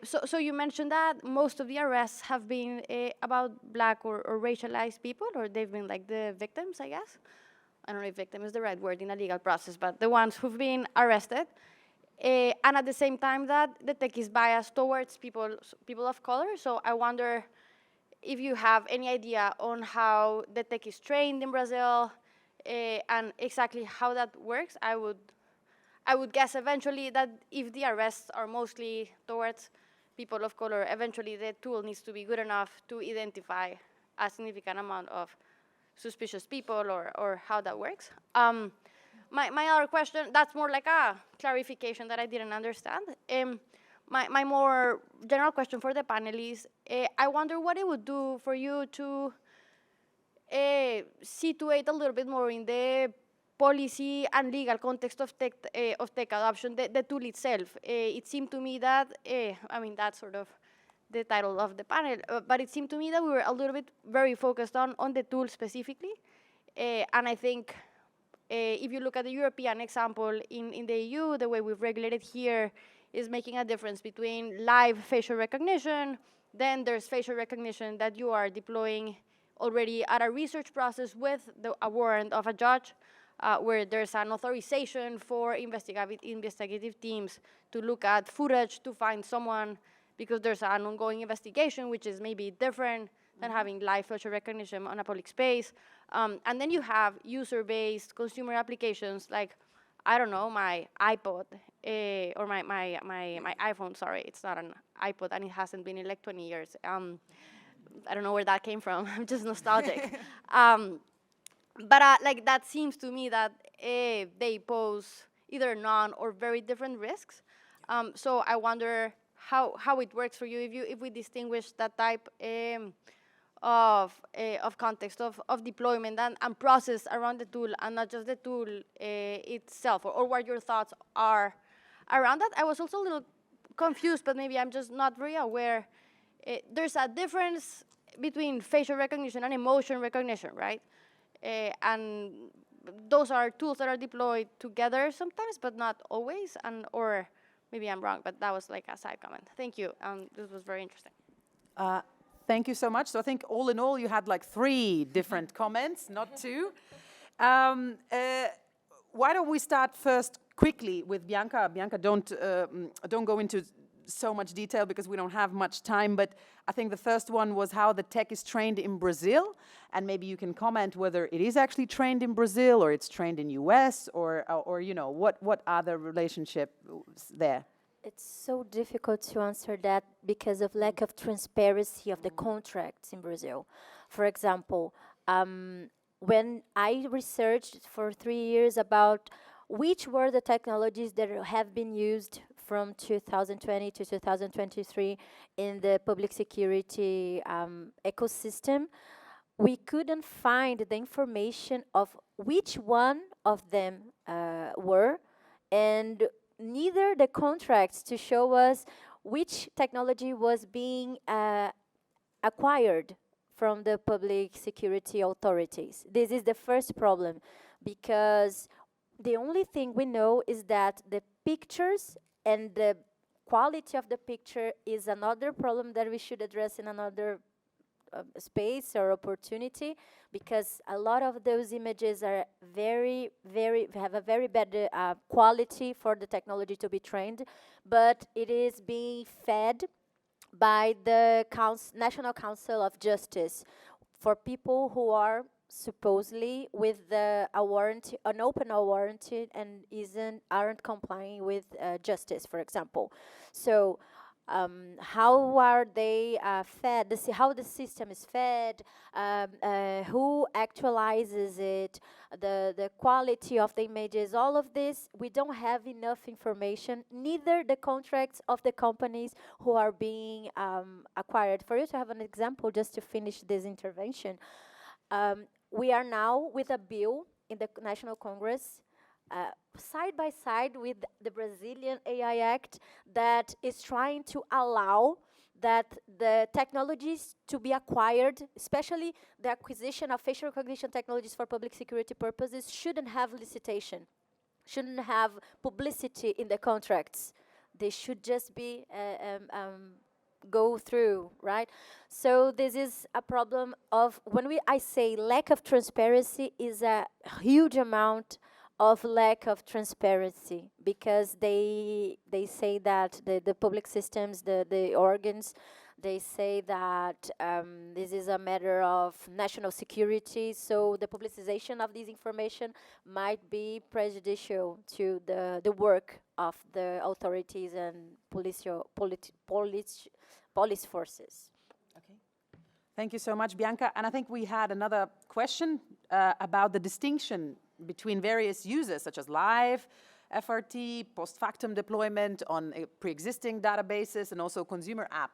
So you mentioned that most of the arrests have been about Black or racialized people, or they've been like the victims, I guess. I don't know if victim is the right word in a legal process, but the ones who've been arrested. And at the same time that the tech is biased towards people of color. So I wonder if you have any idea on how the tech is trained in Brazil and exactly how that works. I would guess eventually that if the arrests are mostly towards people of color, eventually the tool needs to be good enough to identify a significant amount of suspicious people, or how that works. My other question, that's more like a clarification that I didn't understand. My more general question for the panel is, I wonder what it would do for you to situate a little bit more in the policy and legal context of tech adoption, the tool itself. It seemed to me that, I mean, that's sort of the title of the panel, but it seemed to me that we were a little bit very focused on the tool specifically. And I think if you look at the European example in the EU, the way we've regulated here is making a difference between live facial recognition, then there's facial recognition that you are deploying already at a research process with a warrant of a judge, where there's an authorization for investigative teams to look at footage to find someone because there's an ongoing investigation, which is maybe different than having live facial recognition on a public space. And then you have user-based consumer applications like, I don't know, my iPod, or my iPhone, sorry, it's not an iPod and it hasn't been in like 20 years. I don't know where that came from, I'm just nostalgic. But like that seems to me that they pose either none or very different risks. So I wonder how it works for you if we distinguish that type of context of deployment and process around the tool, and not just the tool itself, or what your thoughts are around that. I was also a little confused, but maybe I'm just not very aware. There's a difference between facial recognition and emotion recognition, right? And those are tools that are deployed together sometimes, but not always, or maybe I'm wrong, but that was like a side comment. Thank you, this was very interesting. Thank you so much. So I think all in all, you had like 3 different comments, not 2. Why don't we start first quickly with Bianca? Bianca, don't go into so much detail because we don't have much time, but I think the first one was how the tech is trained in Brazil, and maybe you can comment whether it is actually trained in Brazil or it's trained in US, or you know, what are the relationships there? It's so difficult to answer that because of lack of transparency of the contracts in Brazil. For example, when I researched for 3 years about which were the technologies that have been used from 2020 to 2023 in the public security ecosystem, we couldn't find the information of which one of them were, and neither the contracts to show us which technology was being acquired from the public security authorities. This is the first problem, because the only thing we know is that the pictures and the quality of the picture is another problem that we should address in another space or opportunity, because a lot of those images are have a very bad quality for the technology to be trained, but it is being fed by the National Council of Justice for people who are supposedly with a warranty, an open warranty, and aren't complying with justice, for example. So how are they fed, how the system is fed, who actualizes it, the quality of the images, all of this, we don't have enough information, neither the contracts of the companies who are being acquired. For you to have an example, just to finish this intervention, we are now with a bill in the National Congress side by side with the Brazilian AI Act that is trying to allow that the technologies to be acquired, especially the acquisition of facial recognition technologies for public security purposes, shouldn't have licitation, shouldn't have publicity in the contracts. They should just be go through, right? So this is a problem of, when I say lack of transparency, is a huge amount of lack of transparency, because they say that the public systems, the organs, they say that this is a matter of national security, so the publicization of this information might be prejudicial to the work of the authorities and police forces. Okay. Thank you so much, Bianca. And I think we had another question about the distinction between various uses, such as live, FRT, post-factum deployment on pre-existing databases, and also consumer app.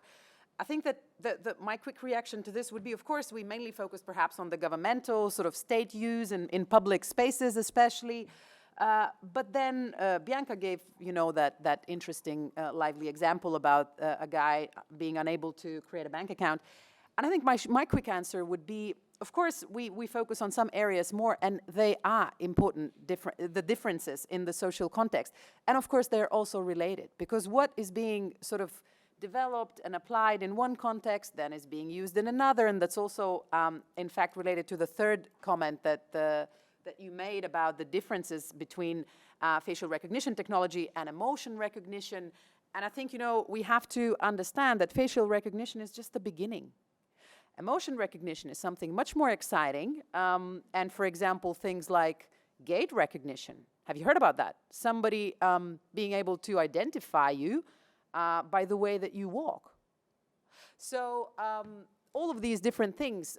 I think that my quick reaction to this would be, of course, we mainly focus perhaps on the governmental sort of state use in public spaces especially. But then Bianca gave, that interesting, lively example about a guy being unable to create a bank account. And I think my quick answer would be, of course, we focus on some areas more, and they are important, the differences in the social context. And of course, they're also related, because what is being sort of developed and applied in one context then is being used in another, and that's also, in fact, related to the third comment that you made about the differences between facial recognition technology and emotion recognition. And I think, we have to understand that facial recognition is just the beginning. Emotion recognition is something much more exciting. And for example, things like gait recognition. Have you heard about that? Somebody being able to identify you by the way that you walk. So all of these different things,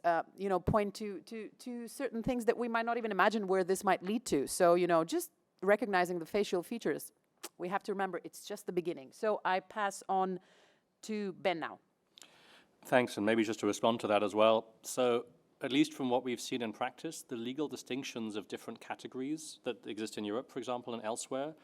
point to certain things that we might not even imagine where this might lead to. So, just recognizing the facial features, we have to remember it's just the beginning. So I pass on to Ben now. Thanks, and maybe just to respond to that as well. So at least from what we've seen in practice, the legal distinctions of different categories that exist in Europe, for example, and elsewhere,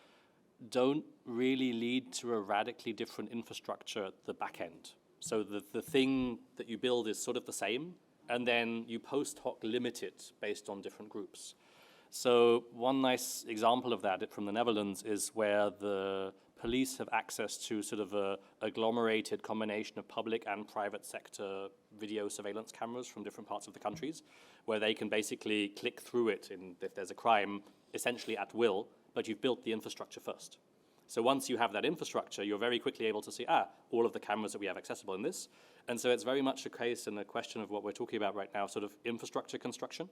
don't really lead to a radically different infrastructure at the back end. So the thing that you build is sort of the same, and then you post hoc limit it based on different groups. So one nice example of that from the Netherlands is where the police have access to sort of a agglomerated combination of public and private sector video surveillance cameras from different parts of the countries, where they can basically click through it if there's a crime, essentially at will, but you've built the infrastructure first. So once you have that infrastructure, you're very quickly able to see, all of the cameras that we have accessible in this. And so it's very much a case and a question of what we're talking about right now, sort of infrastructure construction,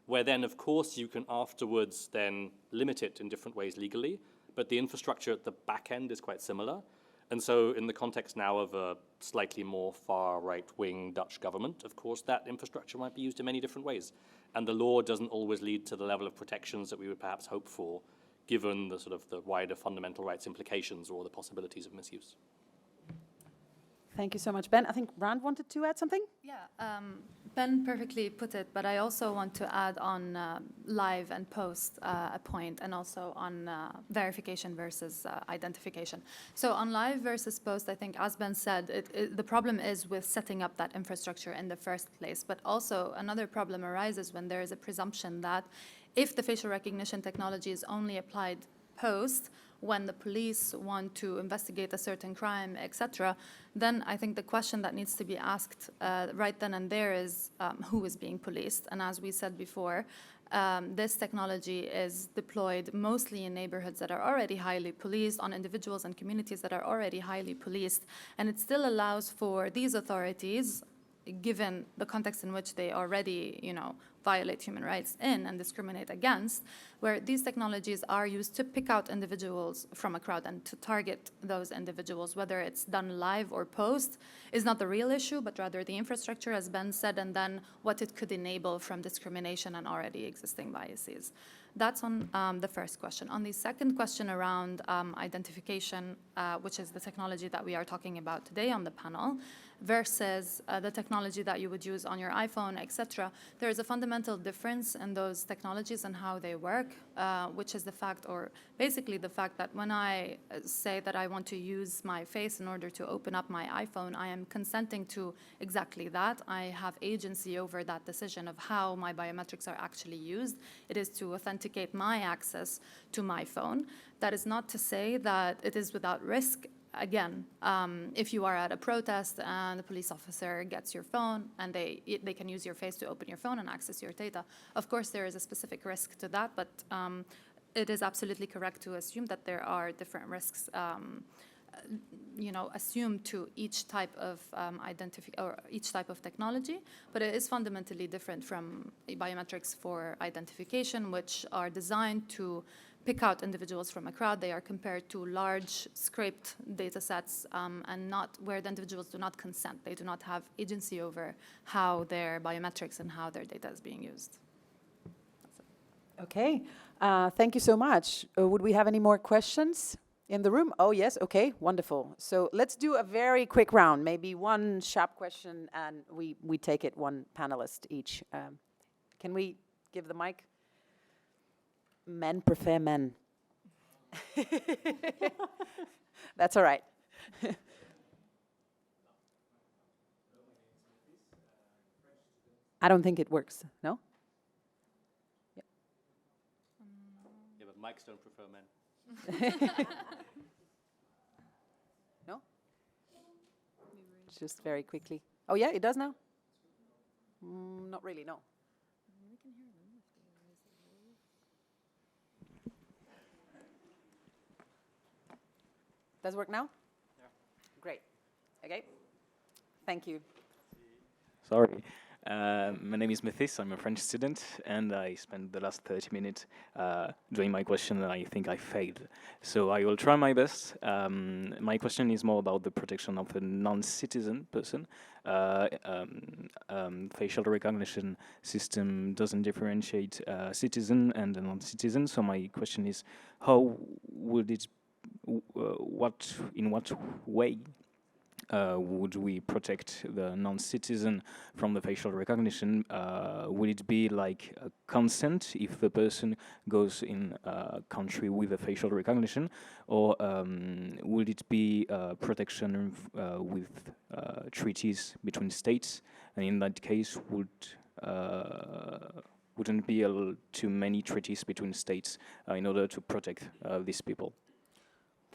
where then, of course, you can afterwards then limit it in different ways legally, but the infrastructure at the back end is quite similar. And so in the context now of a slightly more far right-wing Dutch government, of course, that infrastructure might be used in many different ways. And the law doesn't always lead to the level of protections that we would perhaps hope for, given the sort of the wider fundamental rights implications or the possibilities of misuse. Thank you so much, Ben. I think Rand wanted to add something? Yeah, Ben perfectly put it, but I also want to add on live and post a point, and also on verification versus identification. So on live versus post, I think, as Ben said, the problem is with setting up that infrastructure in the first place, but also another problem arises when there is a presumption that if the facial recognition technology is only applied post, when the police want to investigate a certain crime, etc., then I think the question that needs to be asked right then and there is who is being policed. And as we said before, this technology is deployed mostly in neighborhoods that are already highly policed, on individuals and communities that are already highly policed. And it still allows for these authorities, given the context in which they already, violate human rights in and discriminate against, where these technologies are used to pick out individuals from a crowd and to target those individuals, whether it's done live or post, is not the real issue, but rather the infrastructure, as Ben said, and then what it could enable from discrimination and already existing biases. That's on the first question. On the second question around identification, which is the technology that we are talking about today on the panel, versus the technology that you would use on your iPhone, etc., there is a fundamental difference in those technologies and how they work, which is the fact, or basically the fact that when I say that I want to use my face in order to open up my iPhone, I am consenting to exactly that. I have agency over that decision of how my biometrics are actually used. It is to authenticate my access to my phone. That is not to say that it is without risk. Again, if you are at a protest and the police officer gets your phone and they can use your face to open your phone and access your data, of course there is a specific risk to that, but it is absolutely correct to assume that there are different risks assumed to each type of each type of technology, but it is fundamentally different from biometrics for identification, which are designed to pick out individuals from a crowd. They are compared to large scraped data sets and not where the individuals do not consent. They do not have agency over how their biometrics and how their data is being used. Okay, thank you so much. Would we have any more questions in the room? Oh, yes, okay, wonderful. So let's do a very quick round, maybe one sharp question, and we take it one panelist each. Can we give the mic? Men prefer men. That's all right. I don't think it works, no? Yeah, but mics don't prefer men. No? Just very quickly. Oh yeah, it does now? Not really, no. Does it work now? Yeah. Great. Okay. Thank you. Sorry. My name is Mathis. I'm a French student, and I spent the last 30 minutes doing my question, and I think I failed. So I will try my best. My question is more about the protection of a non-citizen person. Facial recognition system doesn't differentiate citizen and a non-citizen. So my question is, how would it in what way would we protect the non-citizen from the facial recognition? Would it be like a consent if the person goes in a country with a facial recognition, or would it be protection with treaties between states? And in that case, wouldn't be too many treaties between states in order to protect these people?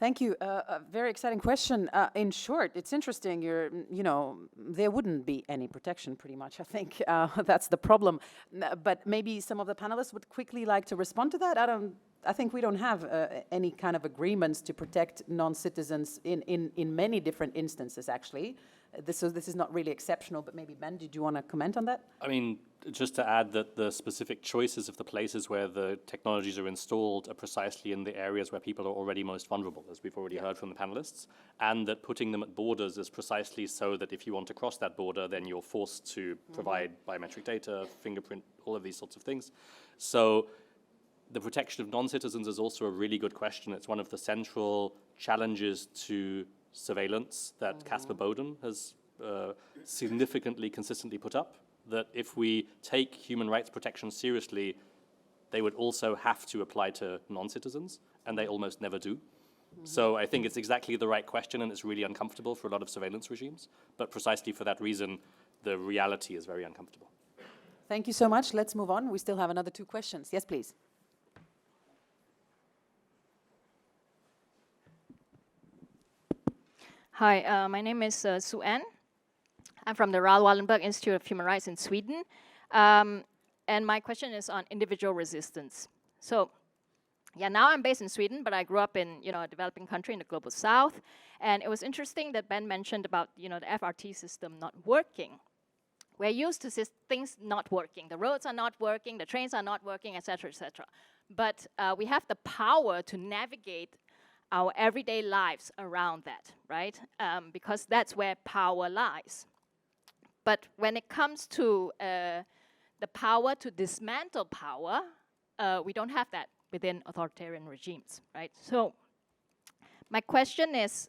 Thank you. A very exciting question. In short, it's interesting. There wouldn't be any protection, pretty much. I think that's the problem. But maybe some of the panelists would quickly like to respond to that. I think we don't have any kind of agreements to protect non-citizens in many different instances. Actually, this is not really exceptional. But maybe Ben, did you want to comment on that? I mean, just to add that the specific choices of the places where the technologies are installed are precisely in the areas where people are already most vulnerable, as we've already heard from the panelists, and that putting them at borders is precisely so that if you want to cross that border, then you're forced to provide biometric data, fingerprint, all of these sorts of things. So the protection of non-citizens is also a really good question. It's one of the central challenges to surveillance that Casper Boden has significantly, consistently put up, that if we take human rights protection seriously, they would also have to apply to non-citizens, and they almost never do. So I think it's exactly the right question, and it's really uncomfortable for a lot of surveillance regimes. But precisely for that reason, the reality is very uncomfortable. Thank you so much. Let's move on. We still have another 2 questions. Yes, please. Hi, my name is Sue Ann. I'm from the Raoul Wallenberg Institute of Human Rights in Sweden. And my question is on individual resistance. So, yeah, now I'm based in Sweden, but I grew up in a developing country in the global south. And it was interesting that Ben mentioned about the FRT system not working. We're used to things not working. The roads are not working, the trains are not working, etc., etc. But we have the power to navigate our everyday lives around that, right? Because that's where power lies. But when it comes to the power to dismantle power, we don't have that within authoritarian regimes, right? So my question is,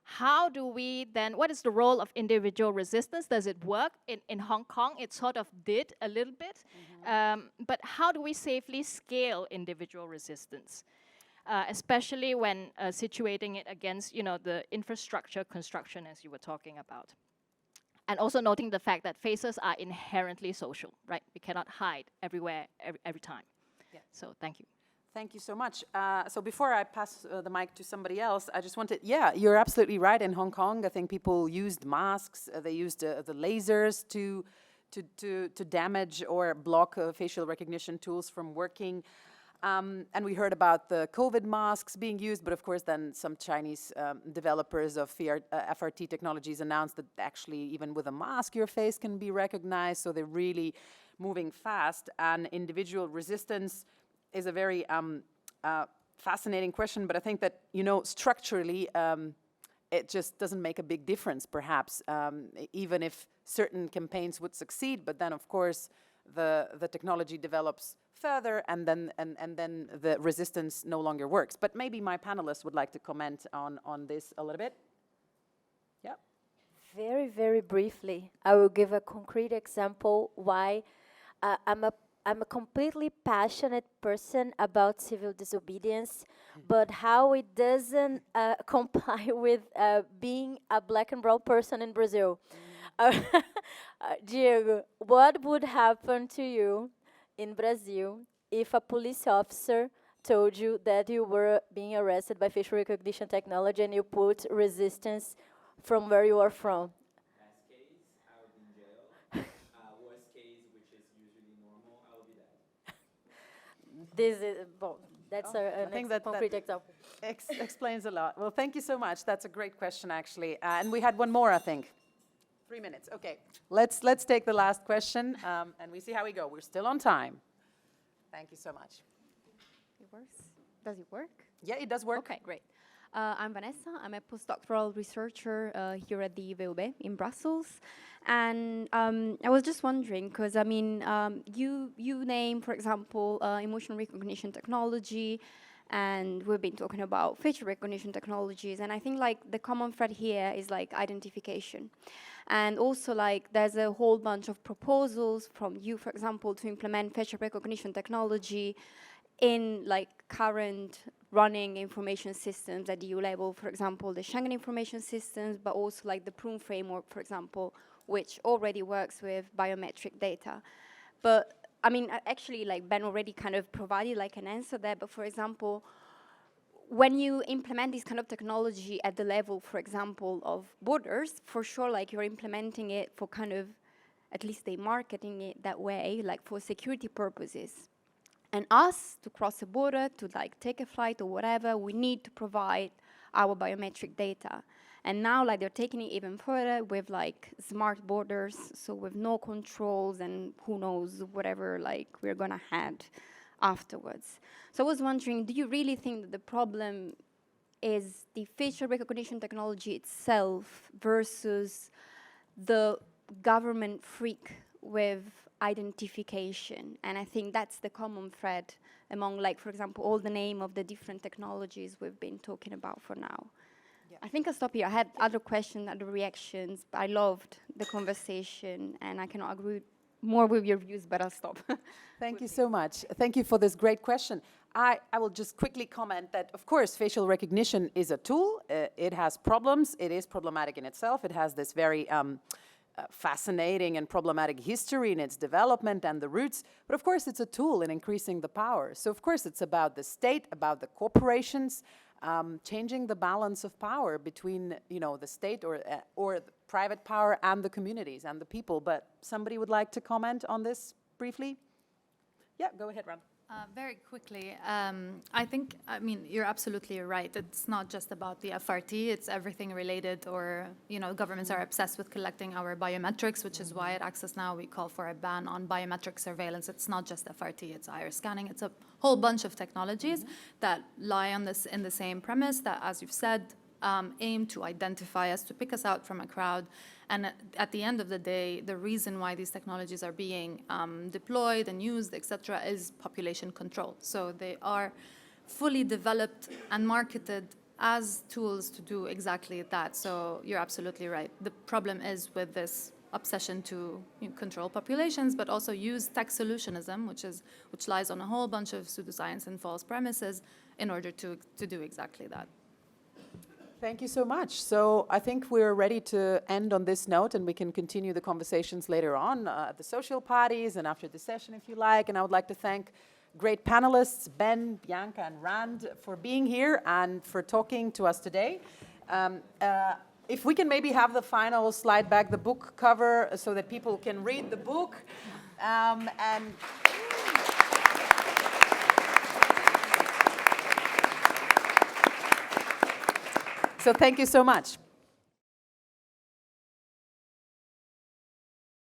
how do we then, what is the role of individual resistance? Does it work? In Hong Kong, it sort of did a little bit. But how do we safely scale individual resistance? Especially when situating it against, the infrastructure construction as you were talking about. And also noting the fact that faces are inherently social, right? We cannot hide everywhere, every time. Yeah. So thank you. Thank you so much. So before I pass the mic to somebody else, I just wanted, yeah, you're absolutely right. In Hong Kong, I think people used masks. They used the lasers to damage or block facial recognition tools from working. And we heard about the COVID masks being used, but of course then some Chinese developers of FRT technologies announced that actually even with a mask your face can be recognized, so they're really moving fast. And individual resistance is a very fascinating question, but I think that, structurally it just doesn't make a big difference perhaps, even if certain campaigns would succeed, but then of course the technology develops further, and then the resistance no longer works. But maybe my panelists would like to comment on this a little bit. Yeah. Very, very briefly, I will give a concrete example why I'm a completely passionate person about civil disobedience, but how it doesn't comply with being a black and brown person in Brazil. Diego, what would happen to you in Brazil if a police officer told you that you were being arrested by facial recognition technology and you put resistance from where you are from? Best case, I will be in jail. Worst case, which is usually normal, I will be dead. This is, well, that's I think that concrete example. Explains a lot. Well, thank you so much. That's a great question, actually. And we had one more, I think. 3 minutes. Okay. Let's take the last question, and we see how we go. We're still on time. Thank you so much. It works. Does it work? Yeah, it does work. Okay, great. I'm Vanessa. I'm a postdoctoral researcher here at the VUB in Brussels. And I was just wondering, because, you name, for example, emotion recognition technology, and we've been talking about facial recognition technologies, and I think, the common thread here is, identification. And also, there's a whole bunch of proposals from you, for example, to implement facial recognition technology in, current running information systems at EU level, for example, the Schengen information systems, but also, the Prüm framework, for example, which already works with biometric data. But, actually, Ben already kind of provided, an answer there, but, for example, when you implement this kind of technology at the level, for example, of borders, for sure, you're implementing it for kind of, at least they marketing it that way, for security purposes. And us, to cross a border, to take a flight or whatever, we need to provide our biometric data. And now, they're taking it even further with smart borders, so with no controls and who knows whatever we're gonna have afterwards. So I was wondering, do you really think that the problem is the facial recognition technology itself versus the government freak with identification? And I think that's the common thread among, for example, all the name of the different technologies we've been talking about for now. Yeah. I think I'll stop here. I had other questions, other reactions, but I loved the conversation, and I cannot agree more with your views, but I'll stop. Thank you so much. Thank you for this great question. I will just quickly comment that, of course, facial recognition is a tool. It has problems. It is problematic in itself. It has this very fascinating and problematic history in its development and the roots. But of course, it's a tool in increasing the power. So of course, it's about the state, about the corporations, changing the balance of power between, the state or the private power and the communities and the people. But somebody would like to comment on this briefly? Yeah, go ahead, Ram. Very quickly, I mean, you're absolutely right. It's not just about the FRT, it's everything related, or, governments are obsessed with collecting our biometrics, which is why at Access Now we call for a ban on biometric surveillance. It's not just FRT, it's iris scanning. It's a whole bunch of technologies that lie on this in the same premise that, as you've said, aim to identify us, to pick us out from a crowd. And at the end of the day, the reason why these technologies are being deployed and used, etc., is population control. So they are fully developed and marketed as tools to do exactly that. So you're absolutely right. The problem is with this obsession to control populations, but also use tech solutionism, which lies on a whole bunch of pseudoscience and false premises in order to do exactly that. Thank you so much. So I think we're ready to end on this note, and we can continue the conversations later on at the social parties and after the session if you like. And I would like to thank great panelists, Ben, Bianca, and Rand, for being here and for talking to us today. If we can maybe have the final slide back, the book cover, so that people can read the book. So thank you so much.